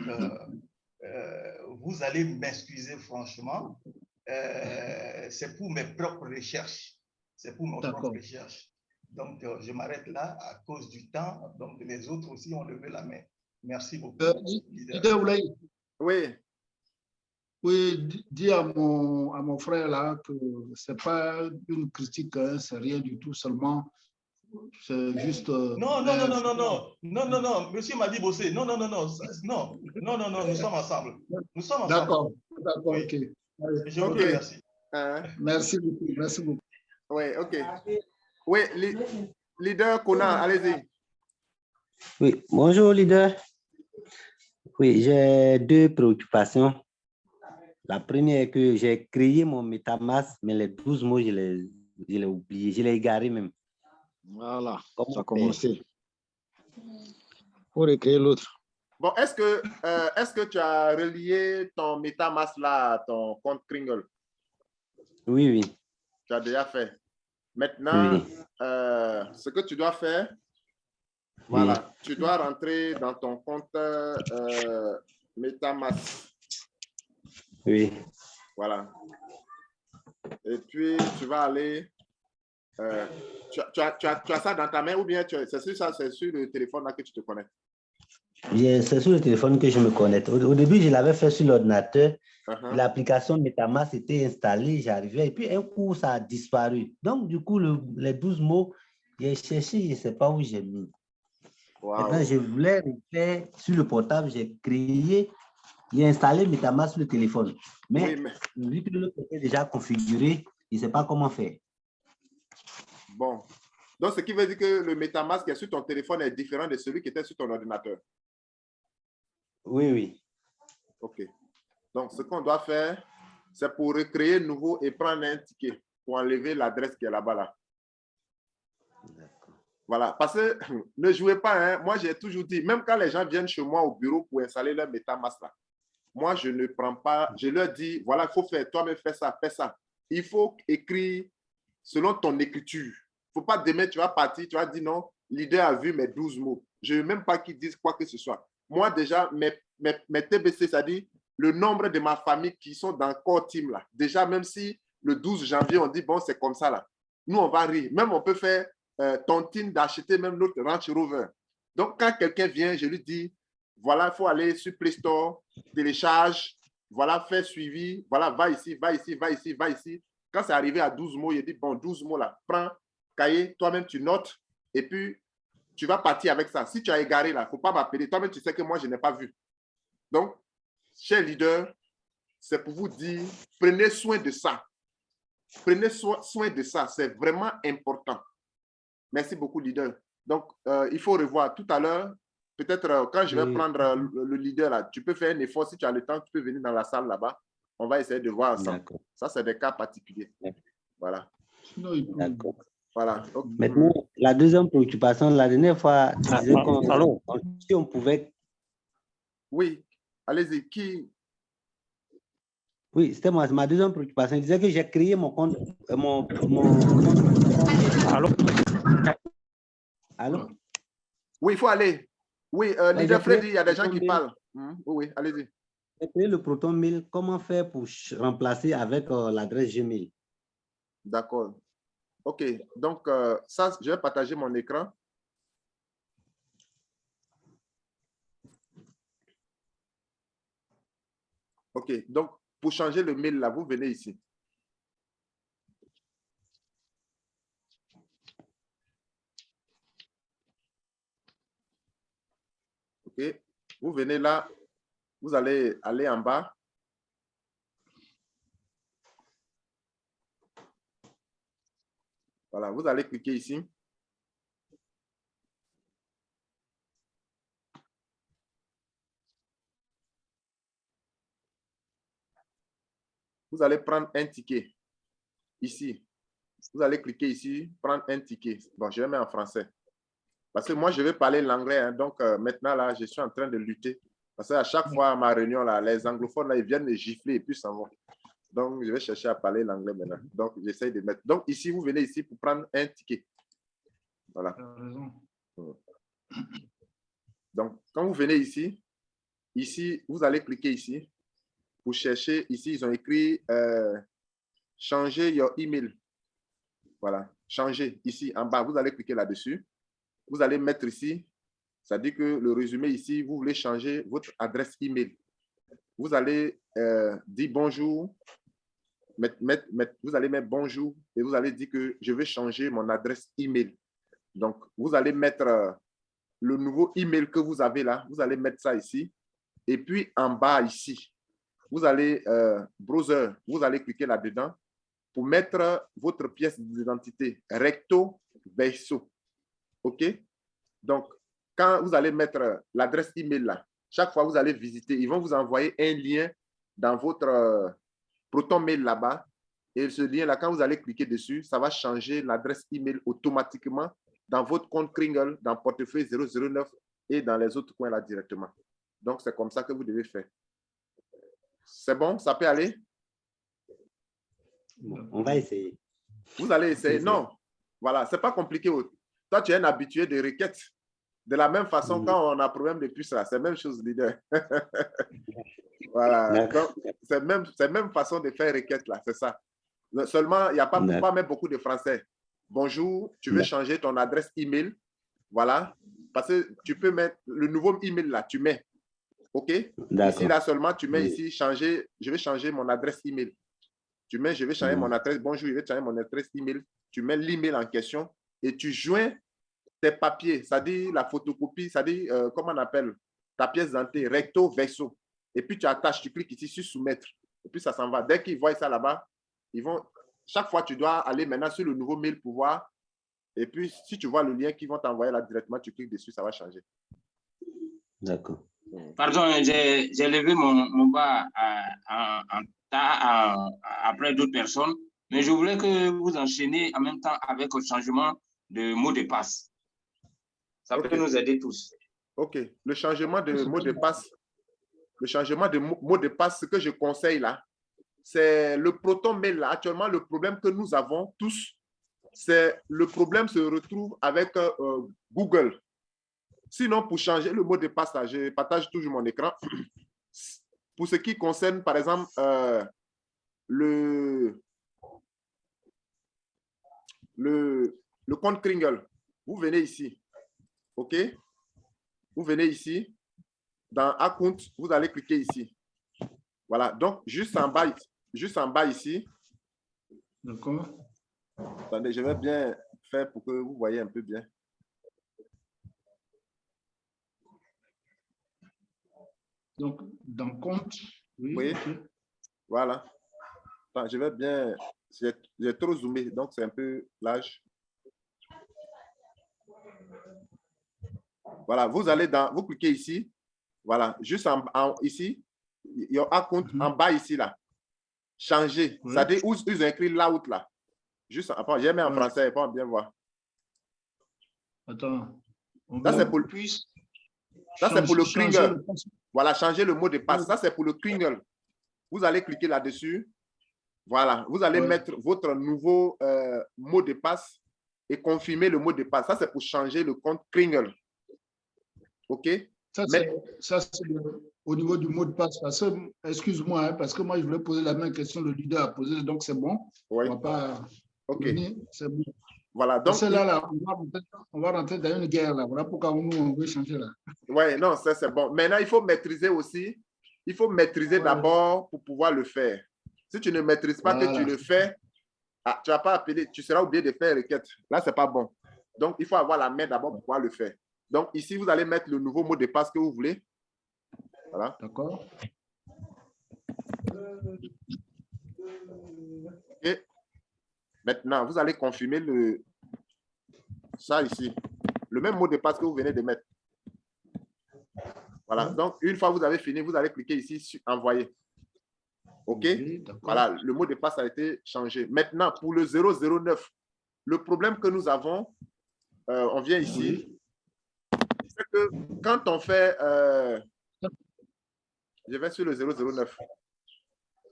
vous allez m'excuser franchement, c'est pour mes propres recherches. C'est pour mes propres recherches. Donc, je m'arrête là à cause du temps. Donc, les autres aussi ont levé la main. Merci beaucoup. Oui. Oui, dis à mon frère là que ce n'est pas une critique, hein, c'est rien du tout, seulement c'est juste. Non, monsieur Madi Bossé, non, nous sommes ensemble. Nous sommes ensemble. D'accord, oui. Ok. Je vous remercie. Merci beaucoup. Oui, ok. Oui, leader Kona, allez-y. Oui, bonjour, leader. Oui, j'ai deux préoccupations. La première est que j'ai créé mon MetaMask, mais les 12 mots, je l'ai oublié, je l'ai égaré même. Voilà, ça a commencé. Pour écrire l'autre. Bon, est-ce que tu as relié ton MetaMask là à ton compte Kringle? Oui. Tu as déjà fait. Maintenant, ce que tu dois faire, voilà, tu dois rentrer dans ton compte MetaMask. Oui. Voilà. Et puis, tu vas aller... tu as ça dans ta main ou bien c'est sur le téléphone là que tu te connectes? C'est sur le téléphone que je me connecte. Au début, je l'avais fait sur l'ordinateur. L'application MetaMask était installée, j'arrivais. Et puis, un coup, ça a disparu. Donc, du coup, les 12 mots, j'ai cherché, je ne sais pas où j'ai mis. Wow. Maintenant, je voulais faire sur le portable, j'ai installé MetaMask sur le téléphone. Mais, vu que le côté est déjà configuré, je ne sais pas comment faire. Bon. Donc, ce qui veut dire que le MetaMask qui est sur ton téléphone est différent de celui qui était sur ton ordinateur. Oui, oui. OK. Donc, ce qu'on doit faire, c'est pour recréer nouveau et prendre un ticket pour enlever l'adresse qui est là-bas. Là. Voilà. Parce que ne jouez pas. Hein. Moi, j'ai toujours dit, même quand les gens viennent chez moi au bureau pour installer leur MetaMask, là, moi, je ne prends pas. Je leur dis, voilà, il faut faire. Toi-même, fais ça, fais ça. Il faut écrire selon ton écriture. Il ne faut pas demain, tu vas partir, tu vas dire non, leader a vu mes 12 mots. Je ne veux même pas qu'ils disent quoi que ce soit. Moi, déjà, mes TBC, c'est-à-dire le nombre de ma famille qui sont dans le core team, là. Déjà, même si le 12 janvier, on dit, bon, c'est comme ça, là. Nous, on va rire. Même, on peut faire tontine d'acheter même notre Range Rover. Donc, quand quelqu'un vient, je lui dis, voilà, il faut aller sur Play Store, télécharge, voilà, fais suivi, voilà, va ici, va ici, va ici, va ici. Quand c'est arrivé à 12 mots, il dit, bon, 12 mots là, prends, cahier, toi-même tu notes, et puis tu vas partir avec ça. Si tu as égaré là, il ne faut pas m'appeler. Toi-même, tu sais que moi, je n'ai pas vu. Donc, chers leaders, c'est pour vous dire, prenez soin de ça. Prenez soin de ça, c'est vraiment important. Merci beaucoup, leader. Donc, il faut revoir tout à l'heure. Peut-être quand je vais prendre le leader, là, tu peux faire un effort. Si tu as le temps, tu peux venir dans la salle là-bas. On va essayer de voir ensemble. Ça, c'est des cas particuliers. Voilà. D'accord. Voilà. Okay. Maintenant, la deuxième préoccupation, la dernière fois, tu disais si on pouvait... Oui, allez-y. Qui? Oui, c'était moi. Ma deuxième préoccupation. Je disais que j'ai créé mon compte. Allô? Oui, il faut aller. Oui, leader Freddy, il y a des gens qui parlent. Oui, allez-y. J'ai créé le Proton Mail. Comment faire pour remplacer avec l'adresse Gmail? D'accord. OK. Donc, ça, je vais partager mon écran. OK. Donc, pour changer le mail, là, vous venez ici. OK. Vous venez là. Vous allez aller en bas. Voilà. Vous allez cliquer ici. Vous allez prendre un ticket ici. Vous allez cliquer ici, prendre un ticket. Bon, je vais mettre en français. Parce que moi, je vais parler l'anglais. Hein, donc, maintenant, là, je suis en train de lutter. Parce qu'à chaque fois, à ma réunion, là, les anglophones, là, ils viennent me gifler et puis s'en vont. Donc, je vais chercher à parler l'anglais maintenant. Donc, j'essaie de mettre. Donc, ici, vous venez ici pour prendre un ticket. Voilà. Donc, quand vous venez ici, vous allez cliquer ici. Pour chercher, ici, ils ont écrit changer your email. Voilà, changer ici en bas. Vous allez cliquer là-dessus. Vous allez mettre ici, ça dit que le résumé ici, vous voulez changer votre adresse email. Vous allez dire bonjour, vous allez mettre bonjour et vous allez dire que je vais changer mon adresse email. Donc, vous allez mettre le nouveau email que vous avez là. Vous allez mettre ça ici. Et puis, en bas ici, vous allez browser, vous allez cliquer là-dedans pour mettre votre pièce d'identité recto verso. OK? Donc, quand vous allez mettre l'adresse email là, chaque fois que vous allez visiter, ils vont vous envoyer un lien dans votre Proton Mail là-bas. Et ce lien-là, quand vous allez cliquer dessus, ça va changer l'adresse email automatiquement dans votre compte Kringle, dans portefeuille 009 et dans les autres coins là directement. Donc, c'est comme ça que vous devez faire. C'est bon? Ça peut aller? Bon, on va essayer. Vous allez essayer? Non. Voilà, ce n'est pas compliqué. Toi, tu es un habitué de requêtes. De la même façon, quand on a problème de puce, c'est la même chose, leader. Voilà. Donc, c'est la même façon de faire requête, là. C'est ça. Seulement, il n'y a pas pour pas mettre beaucoup de français. Bonjour, tu veux changer ton adresse email. Voilà. Parce que tu peux mettre le nouveau email, là, tu mets. OK? Ici, là seulement, tu mets ici, changer, je vais changer mon adresse email. Tu mets, je vais changer mon adresse. Bonjour, je vais changer mon adresse email. Tu mets l'email en question et tu joins tes papiers, c'est-à-dire la photocopie, c'est-à-dire, comment on appelle, ta pièce d'identité, recto, verso. Et puis tu attaches, tu cliques ici sur soumettre. Et puis ça s'en va. Dès qu'ils voient ça là-bas, ils vont, chaque fois, tu dois aller maintenant sur le nouveau mail pour voir. Et puis, si tu vois le lien qu'ils vont t'envoyer là directement, tu cliques dessus, ça va changer. D'accord. Pardon, j'ai levé mon bas après d'autres personnes, mais je voulais que vous enchaîniez en même temps avec le changement de mot de passe. Ça peut nous aider tous. OK. Le changement de mot de passe, ce que je conseille là, c'est le Proton Mail là. Actuellement, le problème que nous avons tous, c'est le problème se retrouve avec Google. Sinon, pour changer le mot de passe, là, je partage toujours mon écran. Pour ce qui concerne, par exemple, le compte Kringle, vous venez ici. OK? Vous venez ici. Dans Account, vous allez cliquer ici. Voilà. Donc, juste en bas ici. D'accord. Attendez, je vais bien faire pour que vous voyez un peu bien. Donc, dans compte, oui. Oui. Okay. Voilà. Attends, je vais bien. J'ai trop zoomé, donc c'est un peu large. Voilà, vous cliquez ici. Voilà, juste ici, il y a un compte en bas ici, là. Changer. Oui. C'est-à-dire où ils ont écrit layout, là. Juste, après, j'ai mis en français, pour bien voir. Attends. Ça, c'est pour le Kringle. Voilà, changer le mot de passe. Ça, c'est pour le Kringle. Vous allez cliquer là-dessus. Voilà, vous allez mettre votre nouveau mot de passe et confirmer le mot de passe. Ça, c'est pour changer le compte Kringle. OK? Ça, c'est au niveau du mot de passe. Excuse-moi, hein, parce que moi, je voulais poser la même question, le leader a posé, donc c'est bon. Oui. On va pas... OK. C'est bon. Voilà, donc... Là, on va rentrer dans une guerre, là. Voilà pourquoi nous, on veut changer, là. Oui, non, ça, c'est bon. Maintenant, il faut maîtriser aussi. Il faut maîtriser d'abord pour pouvoir le faire. Si tu ne maîtrises pas que tu le fais, tu ne vas pas appeler, tu seras obligé de faire requête. Là, ce n'est pas bon. Donc, il faut avoir la main d'abord pour pouvoir le faire. Donc, ici, vous allez mettre le nouveau mot de passe que vous voulez. Voilà. D'accord. Et maintenant, vous allez confirmer ça ici. Le même mot de passe que vous venez de mettre. Voilà. Donc, une fois que vous avez fini, vous allez cliquer ici sur Envoyer. OK? Voilà, le mot de passe a été changé. Maintenant, pour le 009, le problème que nous avons, on vient ici, c'est que quand on fait... je vais sur le 009.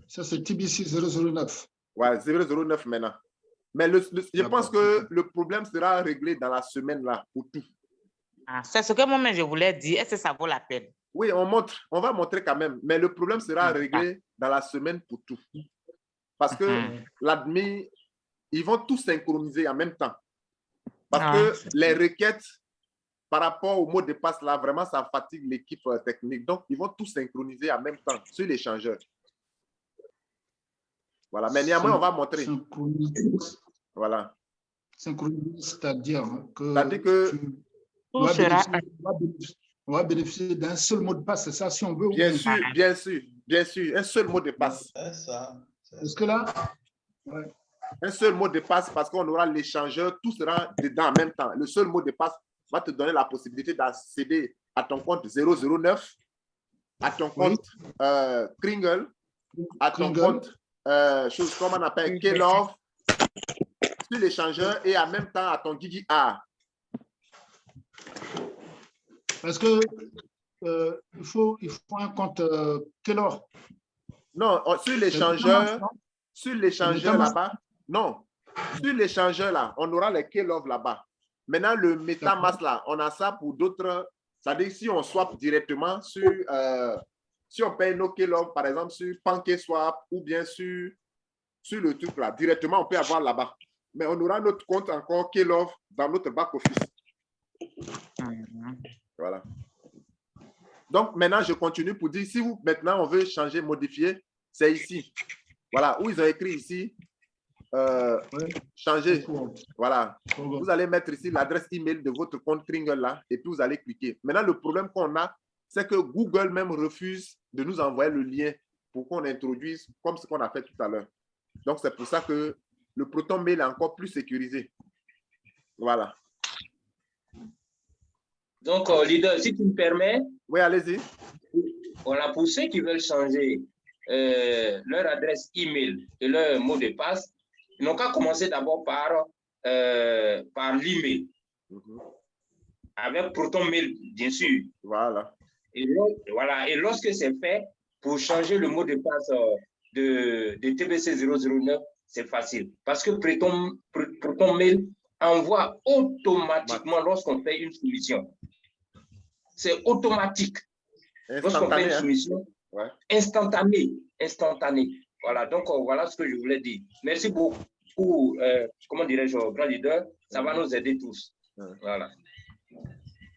Ça, c'est TBC 009. Ouais, 009 maintenant. Mais je pense que le problème sera réglé dans la semaine là, pour tout. Ah, c'est ce que moi-même je voulais dire. Est-ce que ça vaut la peine? Oui, on va montrer quand même. Mais le problème sera réglé dans la semaine pour tout. Parce que l'admin, ils vont tout synchroniser en même temps. Parce que les requêtes, par rapport au mot de passe là, vraiment, ça fatigue l'équipe technique. Donc, ils vont tout synchroniser en même temps sur l'échangeur. Voilà, mais néanmoins, on va montrer. Voilà. Synchroniser, c'est-à-dire que... C'est-à-dire que... On va bénéficier d'un seul mot de passe, c'est ça, si on veut? Bien sûr, bien sûr, bien sûr, un seul mot de passe. C'est ça. Est-ce que là... Un seul mot de passe parce qu'on aura l'échangeur, tout sera dedans en même temps. Le seul mot de passe va te donner la possibilité d'accéder à ton compte 009, à ton compte Kringle, à ton compte, chose comme on appelle Keylove, sur l'échangeur et en même temps à ton Gigi A. Parce que il faut un compte Keylove. Non, sur l'échangeur là-bas, non. Sur l'échangeur là, on aura les Keylove là-bas. Maintenant, le MetaMask là, on a ça pour d'autres. C'est-à-dire si on swap directement sur, si on paye nos Keylove, par exemple, sur PancakeSwap ou bien sur le truc là, directement, on peut avoir là-bas. Mais on aura notre compte encore Keylove dans notre back-office. Voilà. Donc, maintenant, je continue pour dire, si vous, maintenant, on veut changer, modifier, c'est ici. Voilà, où ils ont écrit ici, changer. Voilà. Vous allez mettre ici l'adresse email de votre compte Tringle là et puis vous allez cliquer. Maintenant, le problème qu'on a, c'est que Google même refuse de nous envoyer le lien pour qu'on introduise comme ce qu'on a fait tout à l'heure. Donc, c'est pour ça que le Proton Mail est encore plus sécurisé. Voilà. Donc, leader, si tu me permets. Oui, allez-y. Voilà, pour ceux qui veulent changer leur adresse email et leur mot de passe, ils n'ont qu'à commencer d'abord par l'email. Avec Proton Mail, bien sûr. Voilà. Et lorsque c'est fait, pour changer le mot de passe de TBC 009, c'est facile. Parce que Proton Mail envoie automatiquement lorsqu'on fait une soumission. C'est automatique. Lorsqu'on fait une soumission, instantanée. Voilà, donc voilà ce que je voulais dire. Merci beaucoup, comment dirais-je, grand leader. Ça va nous aider tous. Voilà.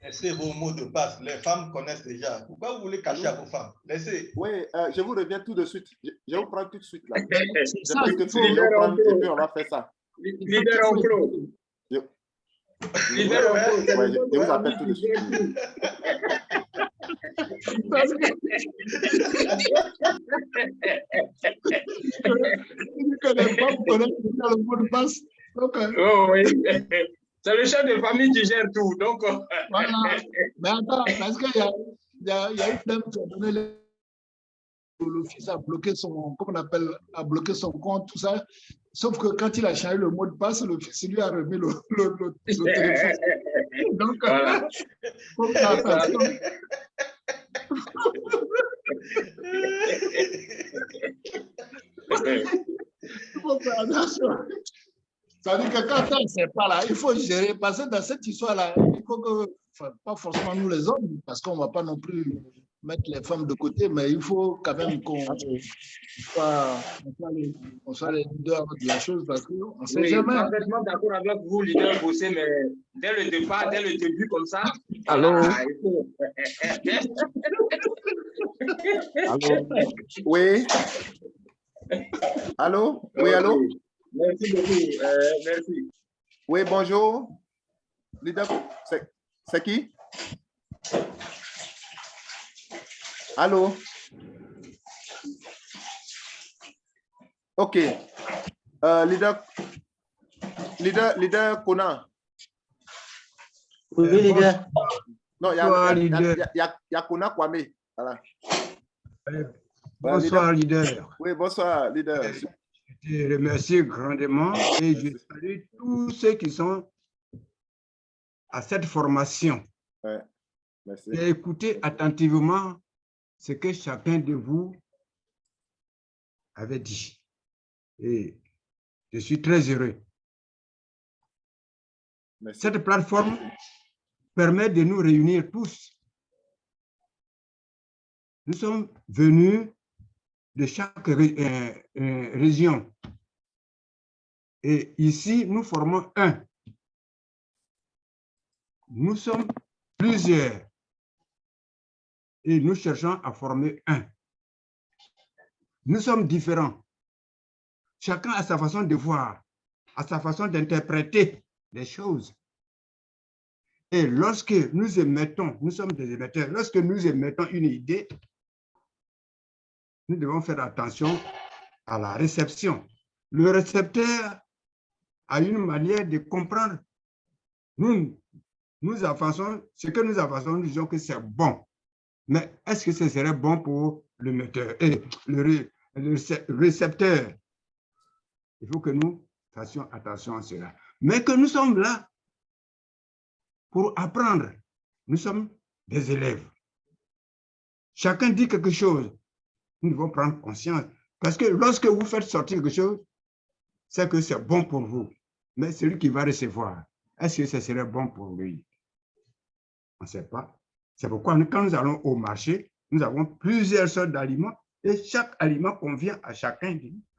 Laissez vos mots de passe. Les femmes connaissent déjà. Pourquoi vous voulez cacher à vos femmes? Laissez. Oui, je vous reviens tout de suite. Je vous prends tout de suite là. Ça, et puis on va faire ça. Leader en clos. Leader en clos. Je vous appelle tout de suite. Oh, oui. C'est le chef de famille qui gère tout. Donc, voilà. Mais attends, parce qu'il y a une dame qui a donné l'office a bloqué son, comment on appelle, a bloqué son compte, tout ça. Sauf que quand il a changé le mot de passe, l'office lui a remis le téléphone. Donc, voilà. Faut faire attention. Il faut faire attention. Ça veut dire que quand c'est pas là, il faut gérer. Parce que dans cette histoire-là, il faut que, enfin, pas forcément nous les hommes, parce qu'on ne va pas non plus mettre les femmes de côté, mais il faut quand même qu'on soit les leaders de la chose, parce qu'on ne sait jamais. Je suis parfaitement d'accord avec vous, leader Bossé, mais dès le départ, dès le début, comme ça. Allô? Il faut... Allô? Oui? Allô? Oui, allô? Merci beaucoup. Merci. Oui, bonjour. Leader, c'est qui? Allô? OK. Leader Kona. Oui, leader. Non, il y a Kona Kwame. Voilà. Bonsoir, leader. Oui, bonsoir, leader. Je te remercie grandement et je salue tous ceux qui sont à cette formation. Ouais, merci. Et écoutez attentivement ce que chacun de vous avait dit. Et je suis très heureux. Merci. Cette plateforme permet de nous réunir tous. Nous sommes venus de chaque région. Et ici, nous formons un. Nous sommes plusieurs. Et nous cherchons à former un. Nous sommes différents. Chacun a sa façon de voir, a sa façon d'interpréter les choses. Et lorsque nous émettons, nous sommes des émetteurs, lorsque nous émettons une idée, nous devons faire attention à la réception. Le récepteur a une manière de comprendre. Nous avançons, ce que nous avançons, nous disons que c'est bon. Mais est-ce que ce serait bon pour le metteur et le récepteur? Il faut que nous fassions attention à cela. Mais que nous sommes là pour apprendre. Nous sommes des élèves. Chacun dit quelque chose. Nous devons prendre conscience. Parce que lorsque vous faites sortir quelque chose, c'est que c'est bon pour vous. Mais celui qui va recevoir, est-ce que ce serait bon pour lui? On ne sait pas. C'est pourquoi quand nous allons au marché, nous avons plusieurs sortes d'aliments et chaque aliment convient à chacun.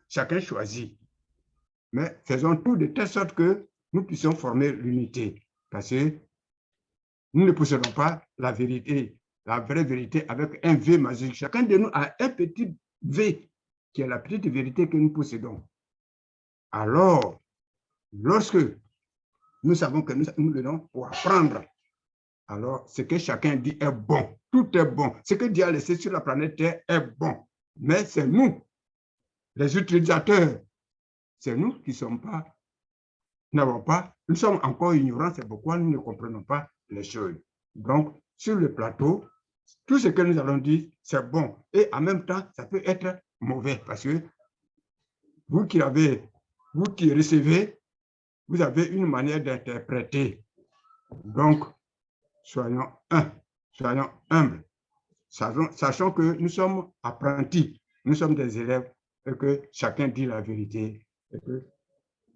Chacun choisit. Mais faisons tout de telle sorte que nous puissions former l'unité. Parce que nous ne possédons pas la vérité, la vraie vérité avec un V majuscule. Chacun de nous a un petit V qui est la petite vérité que nous possédons. Alors, lorsque nous savons que nous donnons pour apprendre, alors ce que chacun dit est bon. Tout est bon. Ce que Dieu a laissé sur la planète Terre est bon. Mais c'est nous, les utilisateurs, c'est nous qui n'avons pas, nous sommes encore ignorants, c'est pourquoi nous ne comprenons pas les choses. Donc, sur le plateau, tout ce que nous allons dire, c'est bon. Et en même temps, ça peut être mauvais parce que vous qui recevez, vous avez une manière d'interpréter. Donc, soyons humbles. Sachant que nous sommes apprentis, nous sommes des élèves et que chacun dit la vérité. Et que,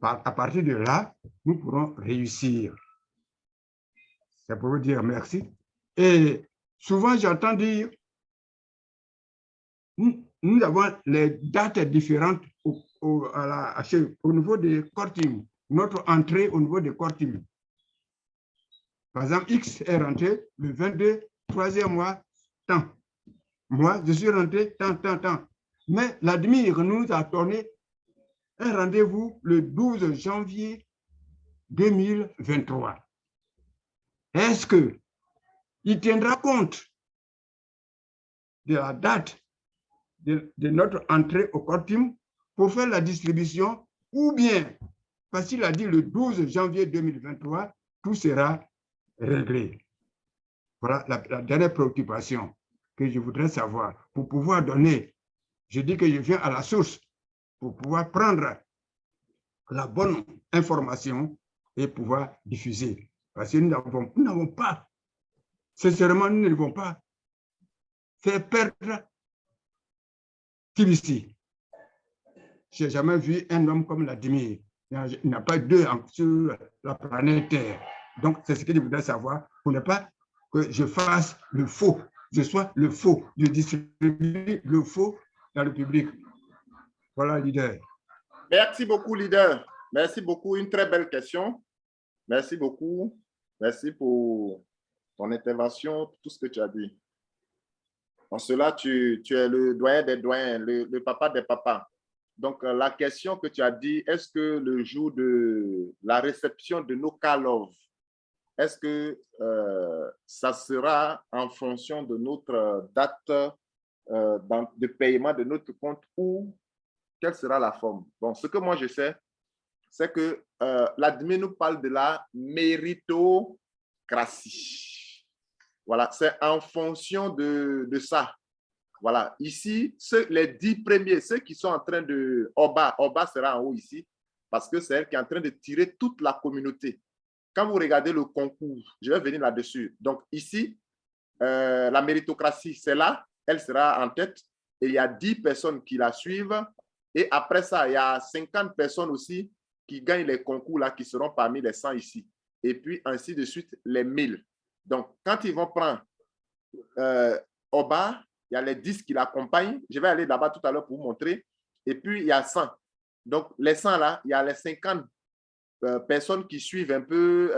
à partir de là, nous pourrons réussir. C'est pour vous dire merci. Et souvent, j'entends dire, nous avons les dates différentes au niveau des corps team, notre entrée au niveau des corps team. Par exemple, X est rentré le 22, 3e mois, tant. Moi, je suis rentré tant. Mais l'ADMIR nous a donné un rendez-vous le 12 janvier 2023. Est-ce qu'il tiendra compte de la date de notre entrée au corps team pour faire la distribution ou bien, parce qu'il a dit le 12 janvier 2023, tout sera réglé. Voilà la dernière préoccupation que je voudrais savoir pour pouvoir donner. Je dis que je viens à la source pour pouvoir prendre la bonne information et pouvoir diffuser. Parce que nous n'avons pas, sincèrement, nous ne devons pas faire perdre Tbilissi. Je n'ai jamais vu un homme comme Vladimir. Il n'y a pas deux sur la planète Terre. Donc, c'est ce que je voudrais savoir pour ne pas que je fasse le faux. Je sois le faux. Je distribue le faux dans le public. Voilà, leader. Merci beaucoup, leader. Merci beaucoup. Une très belle question. Merci beaucoup. Merci pour ton intervention, tout ce que tu as dit. En cela, tu es le doyen des doyens, le papa des papas. Donc, la question que tu as dit, est-ce que le jour de la réception de nos call-offs, est-ce que ça sera en fonction de notre date de paiement de notre compte ou quelle sera la forme? Bon, ce que moi je sais, c'est que l'admin nous parle de la méritocratie. Voilà, c'est en fonction de ça. Voilà, ici, les 10 premiers, ceux qui sont en train de... Oba sera en haut ici, parce que c'est elle qui est en train de tirer toute la communauté. Quand vous regardez le concours, je vais venir là-dessus. Donc ici, la méritocratie, c'est là, elle sera en tête. Et il y a 10 personnes qui la suivent. Et après ça, il y a 50 personnes aussi qui gagnent les concours là, qui seront parmi les 100 ici. Et puis, ainsi de suite, les 1000. Donc, quand ils vont prendre Oba, il y a les 10 qui l'accompagnent. Je vais aller là-bas tout à l'heure pour vous montrer. Et puis, il y a 100. Donc, les 100 là, il y a les 50 personnes qui suivent un peu,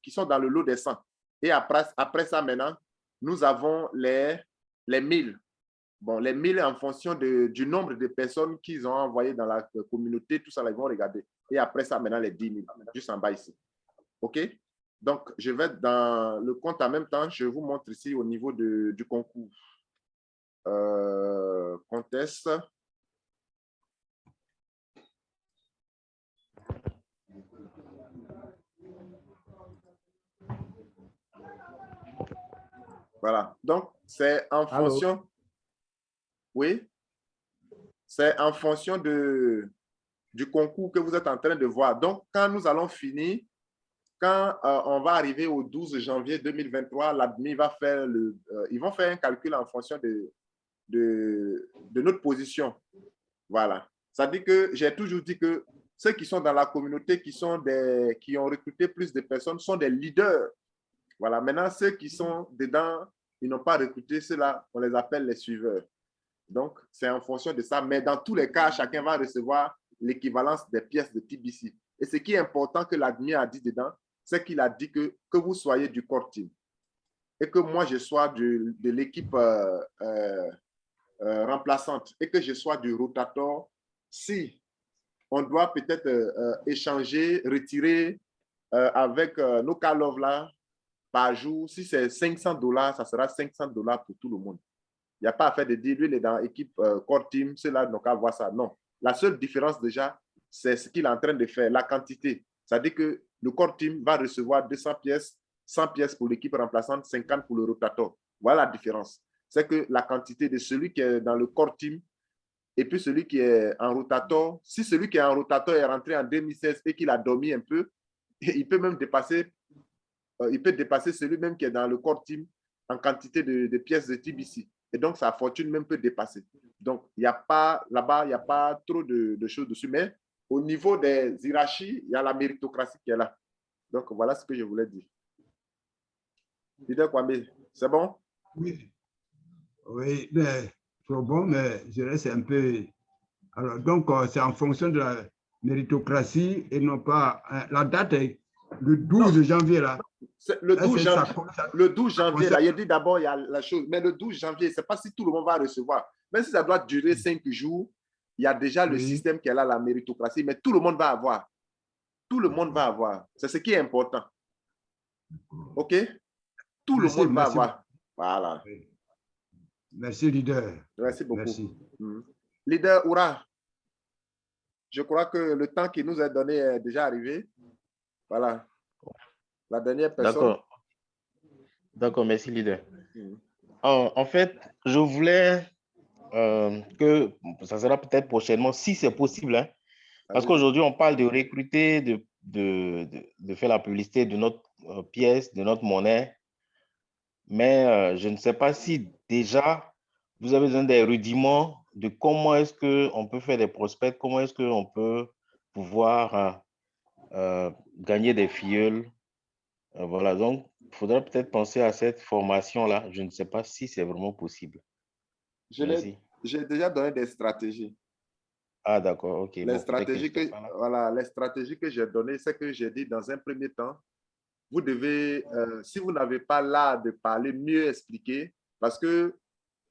qui sont dans le lot des 100. Et après ça, maintenant, nous avons les 1000. Bon, les 1000 en fonction du nombre de personnes qu'ils ont envoyées dans la communauté, tout ça, là, ils vont regarder. Et après ça, maintenant, les 10 000, juste en bas ici. OK? Donc, je vais dans le compte en même temps. Je vous montre ici au niveau du concours. Contest. Voilà. Donc, c'est en fonction... Allô? Oui? C'est en fonction du concours que vous êtes en train de voir. Donc, quand nous allons finir, quand on va arriver au 12 janvier 2023, l'admin va faire ils vont faire un calcul en fonction de notre position. Voilà. Ça dit que j'ai toujours dit que ceux qui sont dans la communauté, qui ont recruté plus de personnes, sont des leaders. Voilà. Maintenant, ceux qui sont dedans, ils n'ont pas recruté, ceux-là, on les appelle les suiveurs. Donc, c'est en fonction de ça. Mais dans tous les cas, chacun va recevoir l'équivalence des pièces de Tbilissi. Et ce qui est important que l'admin a dit dedans, c'est qu'il a dit que vous soyez du core team et que moi, je sois de l'équipe remplaçante et que je sois du rotator. Si on doit peut-être échanger, retirer avec nos call-off là par jour. Si c'est $500, ça sera $500 pour tout le monde. Il n'y a pas à faire de dire, lui, il est dans l'équipe core team, ceux-là n'ont qu'à voir ça. Non. La seule différence déjà, c'est ce qu'il est en train de faire, la quantité. C'est-à-dire que le core team va recevoir 200 pièces, 100 pièces pour l'équipe remplaçante, 50 pour le rotator. Voilà la différence. C'est que la quantité de celui qui est dans le core team et puis celui qui est en rotator, si celui qui est en rotator est rentré en 2016 et qu'il a dormi un peu, il peut même dépasser, celui même qui est dans le core team en quantité de pièces de TBC. Et donc, sa fortune même peut dépasser. Donc, il n'y a pas, là-bas, il n'y a pas trop de choses dessus. Mais au niveau des hiérarchies, il y a la méritocratie qui est là. Donc, voilà ce que je voulais dire. Leader Kwame, c'est bon? Oui. Oui, mais c'est bon, mais je reste un peu... Alors, donc, c'est en fonction de la méritocratie et non pas... la date est le 12 janvier, là. Le 12 janvier, le 12 janvier là, il dit d'abord, il y a la chose, mais le 12 janvier, ce n'est pas si tout le monde va recevoir. Même si ça doit durer 5 jours, il y a déjà le système qui est là, la méritocratie, mais tout le monde va avoir. Tout le monde va avoir. C'est ce qui est important. OK? Tout le monde va avoir. Voilà. Merci, leader. Merci beaucoup. Merci. Leader Oura, je crois que le temps qui nous est donné est déjà arrivé. Voilà. La dernière personne. D'accord, merci, leader. En fait, je voulais que ça sera peut-être prochainement, si c'est possible, hein, parce qu'aujourd'hui, on parle de recruter, de faire la publicité de notre pièce, de notre monnaie, mais je ne sais pas si déjà vous avez besoin des rudiments de comment est-ce qu'on peut faire des prospects, comment est-ce qu'on peut pouvoir gagner des filleuls. Voilà, donc il faudra peut-être penser à cette formation-là. Je ne sais pas si c'est vraiment possible. J'ai déjà donné des stratégies. Ah, d'accord, ok. Les stratégies que j'ai données, c'est que j'ai dit dans un premier temps, vous devez, si vous n'avez pas l'art de parler, mieux expliquer, parce que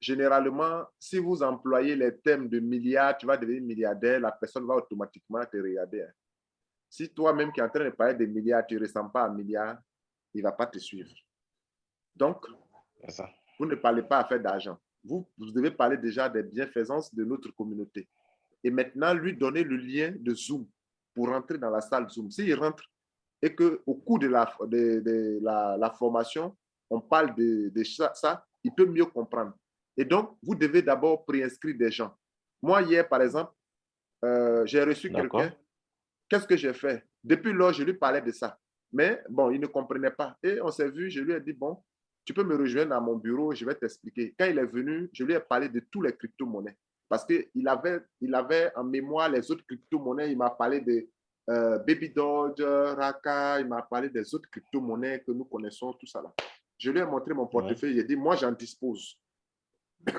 généralement, si vous employez les termes de milliards, tu vas devenir milliardaire, la personne va automatiquement te regarder. Si toi-même qui es en train de parler de milliards, tu ne ressembles pas à milliards, il ne va pas te suivre. Donc, vous ne parlez pas à faire d'argent. Vous devez parler déjà des bienfaisances de notre communauté. Et maintenant, lui donner le lien de Zoom pour rentrer dans la salle Zoom. S'il rentre et qu'au cours de la formation, on parle de ça, il peut mieux comprendre. Et donc, vous devez d'abord préinscrire des gens. Moi, hier, par exemple, j'ai reçu quelqu'un. Qu'est-ce que j'ai fait? Depuis lors, je lui parlais de ça. Mais bon, il ne comprenait pas. Et on s'est vu, je lui ai dit, bon, tu peux me rejoindre à mon bureau, je vais t'expliquer. Quand il est venu, je lui ai parlé de tous les crypto-monnaies. Parce qu'il avait en mémoire les autres crypto-monnaies. Il m'a parlé de Baby Doge, Raka, il m'a parlé des autres crypto-monnaies que nous connaissons, tout ça là. Je lui ai montré mon portefeuille, j'ai dit, moi j'en dispose.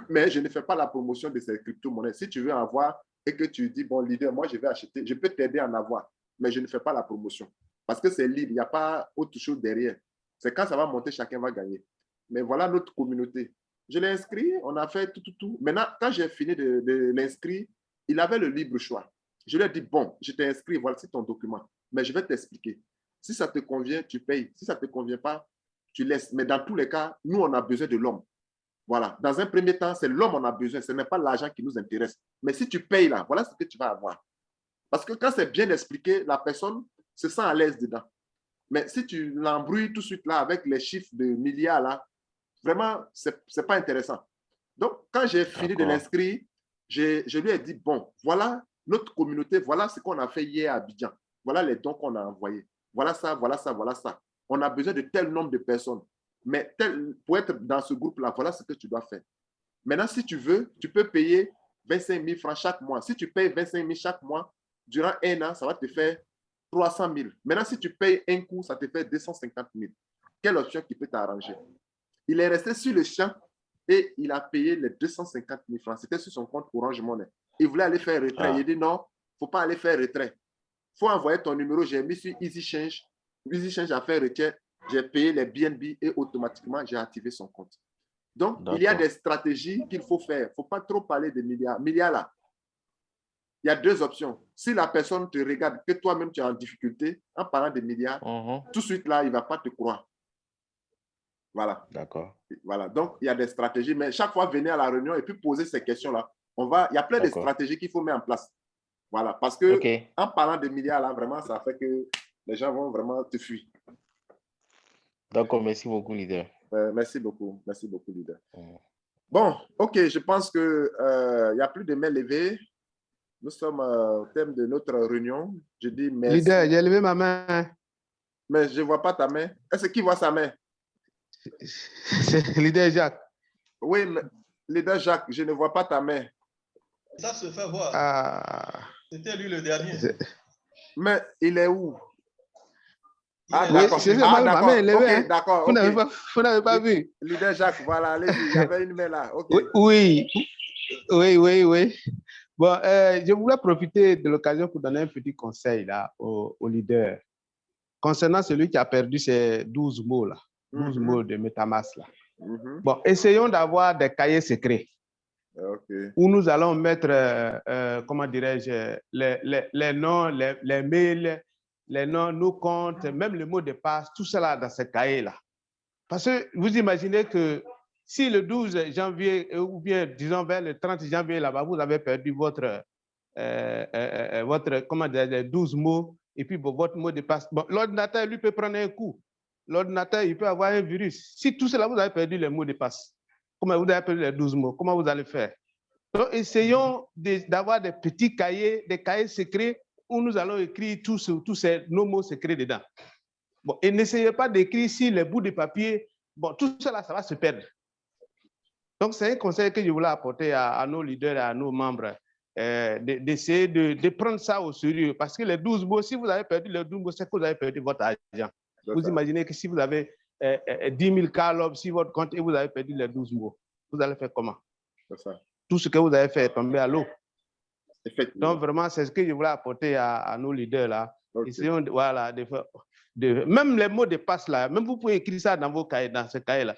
Mais je ne fais pas la promotion de ces crypto-monnaies. Si tu veux en avoir et que tu dis, bon, leader, moi je vais acheter, je peux t'aider à en avoir, mais je ne fais pas la promotion. Parce que c'est libre, il n'y a pas autre chose derrière. C'est quand ça va monter, chacun va gagner. Mais voilà notre communauté. Je l'ai inscrit, on a fait tout. Maintenant, quand j'ai fini de l'inscrire, il avait le libre choix. Je lui ai dit, bon, je t'ai inscrit, voici ton document, mais je vais t'expliquer. Si ça te convient, tu payes. Si ça ne te convient pas, tu laisses. Mais dans tous les cas, nous, on a besoin de l'homme. Voilà. Dans un premier temps, c'est l'homme on a besoin. Ce n'est pas l'argent qui nous intéresse. Mais si tu payes là, voilà ce que tu vas avoir. Parce que quand c'est bien expliqué, la personne se sent à l'aise dedans. Mais si tu l'embrouilles tout de suite là avec les chiffres de milliards là, vraiment, ce n'est pas intéressant. Donc, quand j'ai fini de l'inscrire, je lui ai dit, bon, voilà notre communauté, voilà ce qu'on a fait hier à Abidjan. Voilà les dons qu'on a envoyés. Voilà ça, voilà ça, voilà ça. On a besoin de tel nombre de personnes. Mais pour être dans ce groupe-là, voilà ce que tu dois faire. Maintenant, si tu veux, tu peux payer 25 000 francs chaque mois. Si tu payes 25 000 chaque mois, durant un an, ça va te faire 300 000. Maintenant, si tu payes un coup, ça te fait 250 000. Quelle option qui peut t'arranger? Il est resté sur le champ et il a payé les 250 000 francs. C'était sur son compte Orange Money. Il voulait aller faire retrait. Il a dit non, il ne faut pas aller faire retrait. Il faut envoyer ton numéro. J'ai mis sur Easy Change. Easy Change a fait retrait. J'ai payé les BNB et automatiquement, j'ai activé son compte. Donc, il y a des stratégies qu'il faut faire. Il ne faut pas trop parler de milliards. Milliards là, il y a deux options. Si la personne te regarde, que toi-même tu es en difficulté, en parlant des milliards, tout de suite là, il ne va pas te croire. Voilà. D'accord. Voilà. Donc, il y a des stratégies, mais chaque fois, venez à la réunion et puis posez ces questions-là. Il y a plein de stratégies qu'il faut mettre en place. Voilà. Parce que en parlant des milliards, là, vraiment, ça fait que les gens vont vraiment te fuir. D'accord. Merci beaucoup, leader. Merci beaucoup. Merci beaucoup, leader. Bon, OK. Je pense qu'il n'y a plus de mains levées. Nous sommes au thème de notre réunion. Je dis merci. Leader, j'ai levé ma main. Mais je ne vois pas ta main. Est-ce qu'il voit sa main? C'est leader Jacques. Oui, mais leader Jacques, je ne vois pas ta main. Ça se fait voir. C'était lui le dernier. Mais il est où? D'accord. Ma main est levée. D'accord. Vous n'avez pas vu. Leader Jacques, voilà, allez-y. Il y avait une main là. Oui. Bon, je voulais profiter de l'occasion pour donner un petit conseil là au leader concernant celui qui a perdu ses 12 mots là. 12 mots de MetaMask là. Bon, essayons d'avoir des cahiers secrets où nous allons mettre, comment dirais-je, les noms, les mails, les noms, nos comptes, même le mot de passe, tout cela dans ces cahiers-là. Parce que vous imaginez que si le 12 janvier, ou bien disons vers le 30 janvier là-bas, vous avez perdu votre comment dire, 12 mots, et puis votre mot de passe, bon, l'ordinateur, lui, peut prendre un coup. L'ordinateur, il peut avoir un virus. Si tout cela, vous avez perdu les mots de passe, comment vous avez perdu les 12 mots, comment vous allez faire? Donc, essayons d'avoir des petits cahiers, des cahiers secrets où nous allons écrire tous nos mots secrets dedans. Bon, et n'essayez pas d'écrire sur les bouts de papier. Bon, tout cela, ça va se perdre. Donc, c'est un conseil que je voulais apporter à nos leaders et à nos membres, d'essayer de prendre ça au sérieux. Parce que les 12 mots, si vous avez perdu les 12 mots, c'est que vous avez perdu votre argent. Vous imaginez que si vous avez 10 000 CARLOB sur votre compte et vous avez perdu les 12 mots, vous allez faire comment? Tout ce que vous avez fait est tombé à l'eau. Donc, vraiment, c'est ce que je voulais apporter à nos leaders là. Essayons voilà, même les mots de passe là, même vous pouvez écrire ça dans vos cahiers, dans ce cahier là.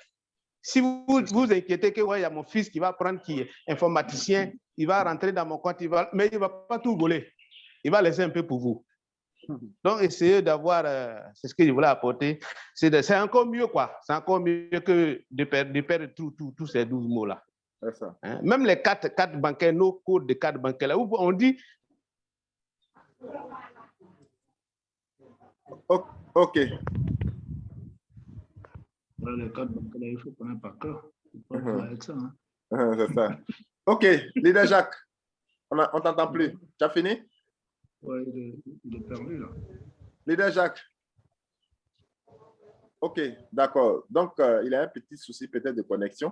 Si vous vous inquiétez que il y a mon fils qui va prendre, qui est informaticien, il va rentrer dans mon compte, mais il ne va pas tout voler. Il va laisser un peu pour vous. Donc, essayez d'avoir, c'est ce que je voulais apporter. C'est encore mieux, quoi. C'est encore mieux que de perdre tous ces 12 mots-là. Hein? Même les cartes bancaires, nos codes de cartes bancaires, là, on dit... OK. Les cartes bancaires, il faut connaître par cœur. Avec ça, hein. C'est ça. OK, leader Jacques, on ne t'entend plus. Tu as fini? Oui, il est perdu là. Leader Jacques. OK, d'accord. Donc, il a un petit souci peut-être de connexion.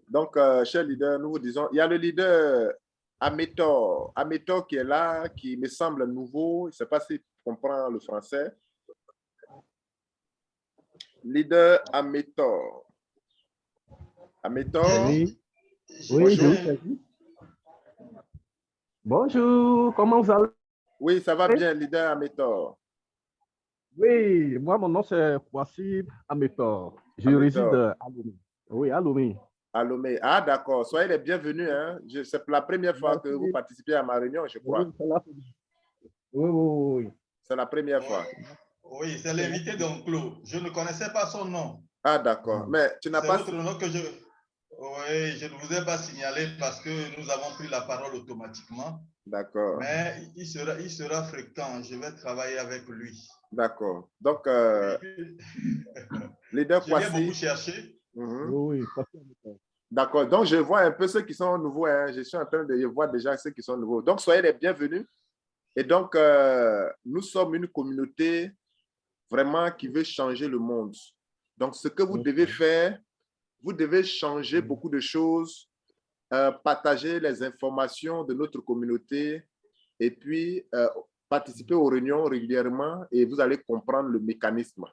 Donc, cher leader, nous vous disons, il y a le leader Amétor. Amétor qui est là, qui me semble nouveau. Je ne sais pas s'il comprend le français. Leader Amétor. Amétor. Oui, bonjour. Bonjour, comment vous allez? Oui, ça va bien, leader Amétor. Oui, moi, mon nom c'est Kwasi Amétor. Je réside à Lomé. Oui, à Lomé. À Lomé. Ah, d'accord. Soyez les bienvenus. Hein. C'est la première fois que vous participez à ma réunion, je crois. Oui. C'est la première fois. Oui, c'est l'invité d'Onclos. Je ne connaissais pas son nom. Ah, d'accord. Mais tu n'as pas... C'est notre nom que je... Oui, je ne vous ai pas signalé parce que nous avons pris la parole automatiquement. D'accord. Mais il sera fréquent. Je vais travailler avec lui. D'accord. Donc, leader Kwasi... Je l'ai beaucoup cherché. Oui. D'accord. Donc, je vois un peu ceux qui sont nouveaux. Hein. Je suis en train de voir déjà ceux qui sont nouveaux. Donc, soyez les bienvenus. Et donc, nous sommes une communauté vraiment qui veut changer le monde. Donc, ce que vous devez faire, vous devez changer beaucoup de choses, partager les informations de notre communauté et puis participer aux réunions régulièrement et vous allez comprendre le mécanisme.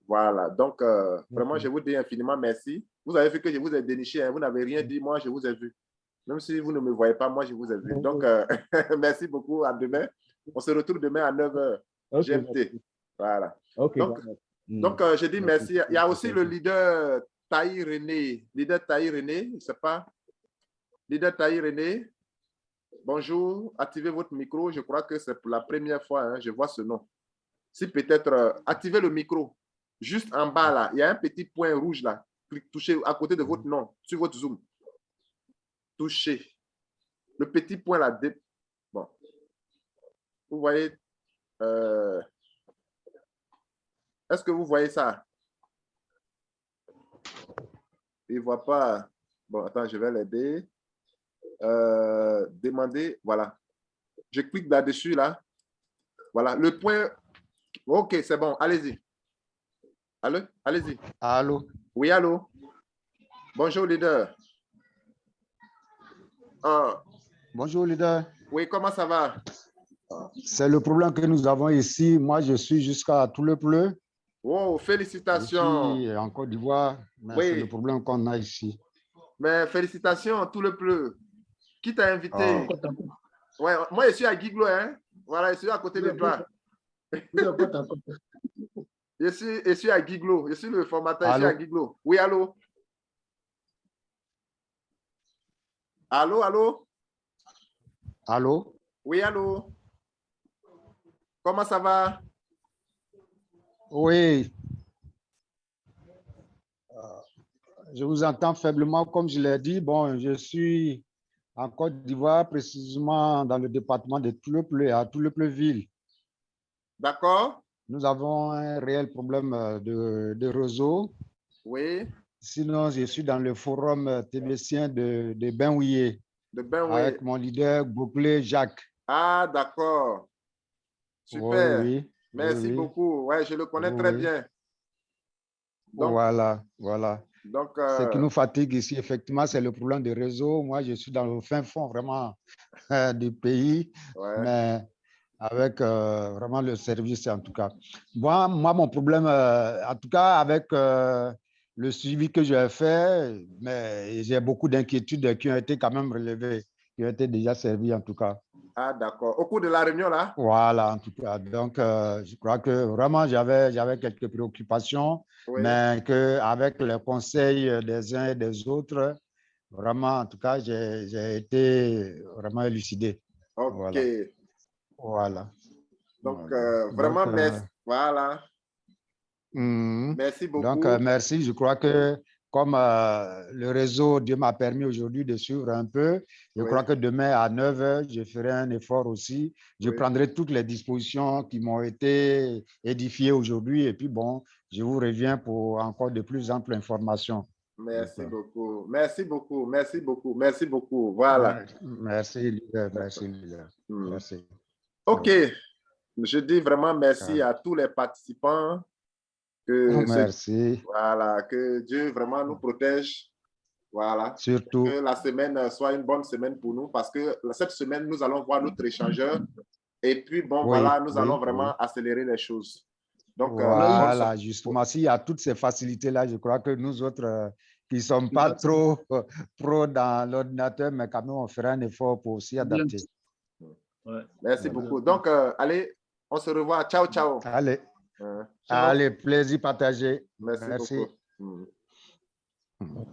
Voilà. Donc, vraiment, je vous dis infiniment merci. Vous avez vu que je vous ai déniché, hein, vous n'avez rien dit, moi, je vous ai vu. Même si vous ne me voyez pas, moi, je vous ai vu. Donc, merci beaucoup. À demain. On se retrouve demain à 9h. GMT. Voilà. Donc, je dis merci. Il y a aussi le leader Taï René. Leader Taï René, je ne sais pas. Leader Taï René. Bonjour, activez votre micro. Je crois que c'est pour la première fois, hein, je vois ce nom. Si peut-être, activez le micro. Juste en bas, là, il y a un petit point rouge, là. Touchez à côté de votre nom, sur votre Zoom. Touchez. Le petit point, là. Bon. Vous voyez... Est-ce que vous voyez ça? Il ne voit pas. Bon, attends, je vais l'aider. Demander, voilà. Je clique là-dessus, là. Voilà, le point. OK, c'est bon, allez-y. Allô? Allez-y. Allô? Oui, allô? Bonjour, leader. Bonjour, leader. Oui, comment ça va? C'est le problème que nous avons ici. Moi, je suis jusqu'à Toulepleu. Oh, félicitations. Je suis en Côte d'Ivoire, mais oui. C'est le problème qu'on a ici. Mais félicitations, Toulepleu. Qui t'a invité? Ouais, moi, je suis à Guiglo, hein? Voilà, je suis à côté de toi. Je suis à Guiglo. Je suis le formateur, je suis à Guiglo. Oui, allô? Allô, allô? Allô? Oui, allô? Comment ça va? Oui. Je vous entends faiblement, comme je l'ai dit. Bon, je suis en Côte d'Ivoire, précisément dans le département de Toulepleu, à Toulepleu-Ville. D'accord. Nous avons un réel problème de réseau. Oui. Sinon, je suis dans le forum tébécien de Benouillé. De Benouillé. Avec mon leader, Bouclé Jacques. Ah, d'accord. Super. Oui, oui, merci beaucoup. Ouais, je le connais très bien. Donc, voilà. Donc, ce qui nous fatigue ici, effectivement, c'est le problème des réseaux. Moi, je suis dans le fin fond vraiment du pays, mais avec vraiment le service en tout cas. Moi, mon problème, en tout cas, avec le suivi que j'ai fait, mais j'ai beaucoup d'inquiétudes qui ont été quand même relevées, qui ont été déjà servies en tout cas. Ah, d'accord. Au cours de la réunion, là? Voilà, en tout cas. Donc, je crois que vraiment, j'avais quelques préoccupations, mais qu'avec les conseils des uns et des autres, vraiment, en tout cas, j'ai été vraiment élucidé. OK. Voilà. Donc, vraiment, merci. Voilà. Merci beaucoup. Donc, merci. Je crois que comme le réseau, Dieu m'a permis aujourd'hui de suivre un peu, je crois que demain à 9 h, je ferai un effort aussi. Je prendrai toutes les dispositions qui m'ont été édifiées aujourd'hui. Et puis, bon, je vous reviens pour encore de plus amples informations. Merci beaucoup. Merci beaucoup. Merci beaucoup. Merci beaucoup. Voilà. Merci, leader. Merci, leader. Merci. OK. Je dis vraiment merci à tous les participants. Merci. Voilà, que Dieu vraiment nous protège. Voilà. Surtout. Que la semaine soit une bonne semaine pour nous parce que cette semaine, nous allons voir notre échangeur. Et puis, bon, voilà, nous allons vraiment accélérer les choses. Donc, voilà, justement, s'il y a toutes ces facilités-là, je crois que nous autres qui ne sommes pas trop pro dans l'ordinateur, mais quand même, on fera un effort pour s'y adapter. Merci beaucoup. Donc, allez, on se revoit. Ciao, ciao. Allez. Allez, plaisir partagé. Merci beaucoup.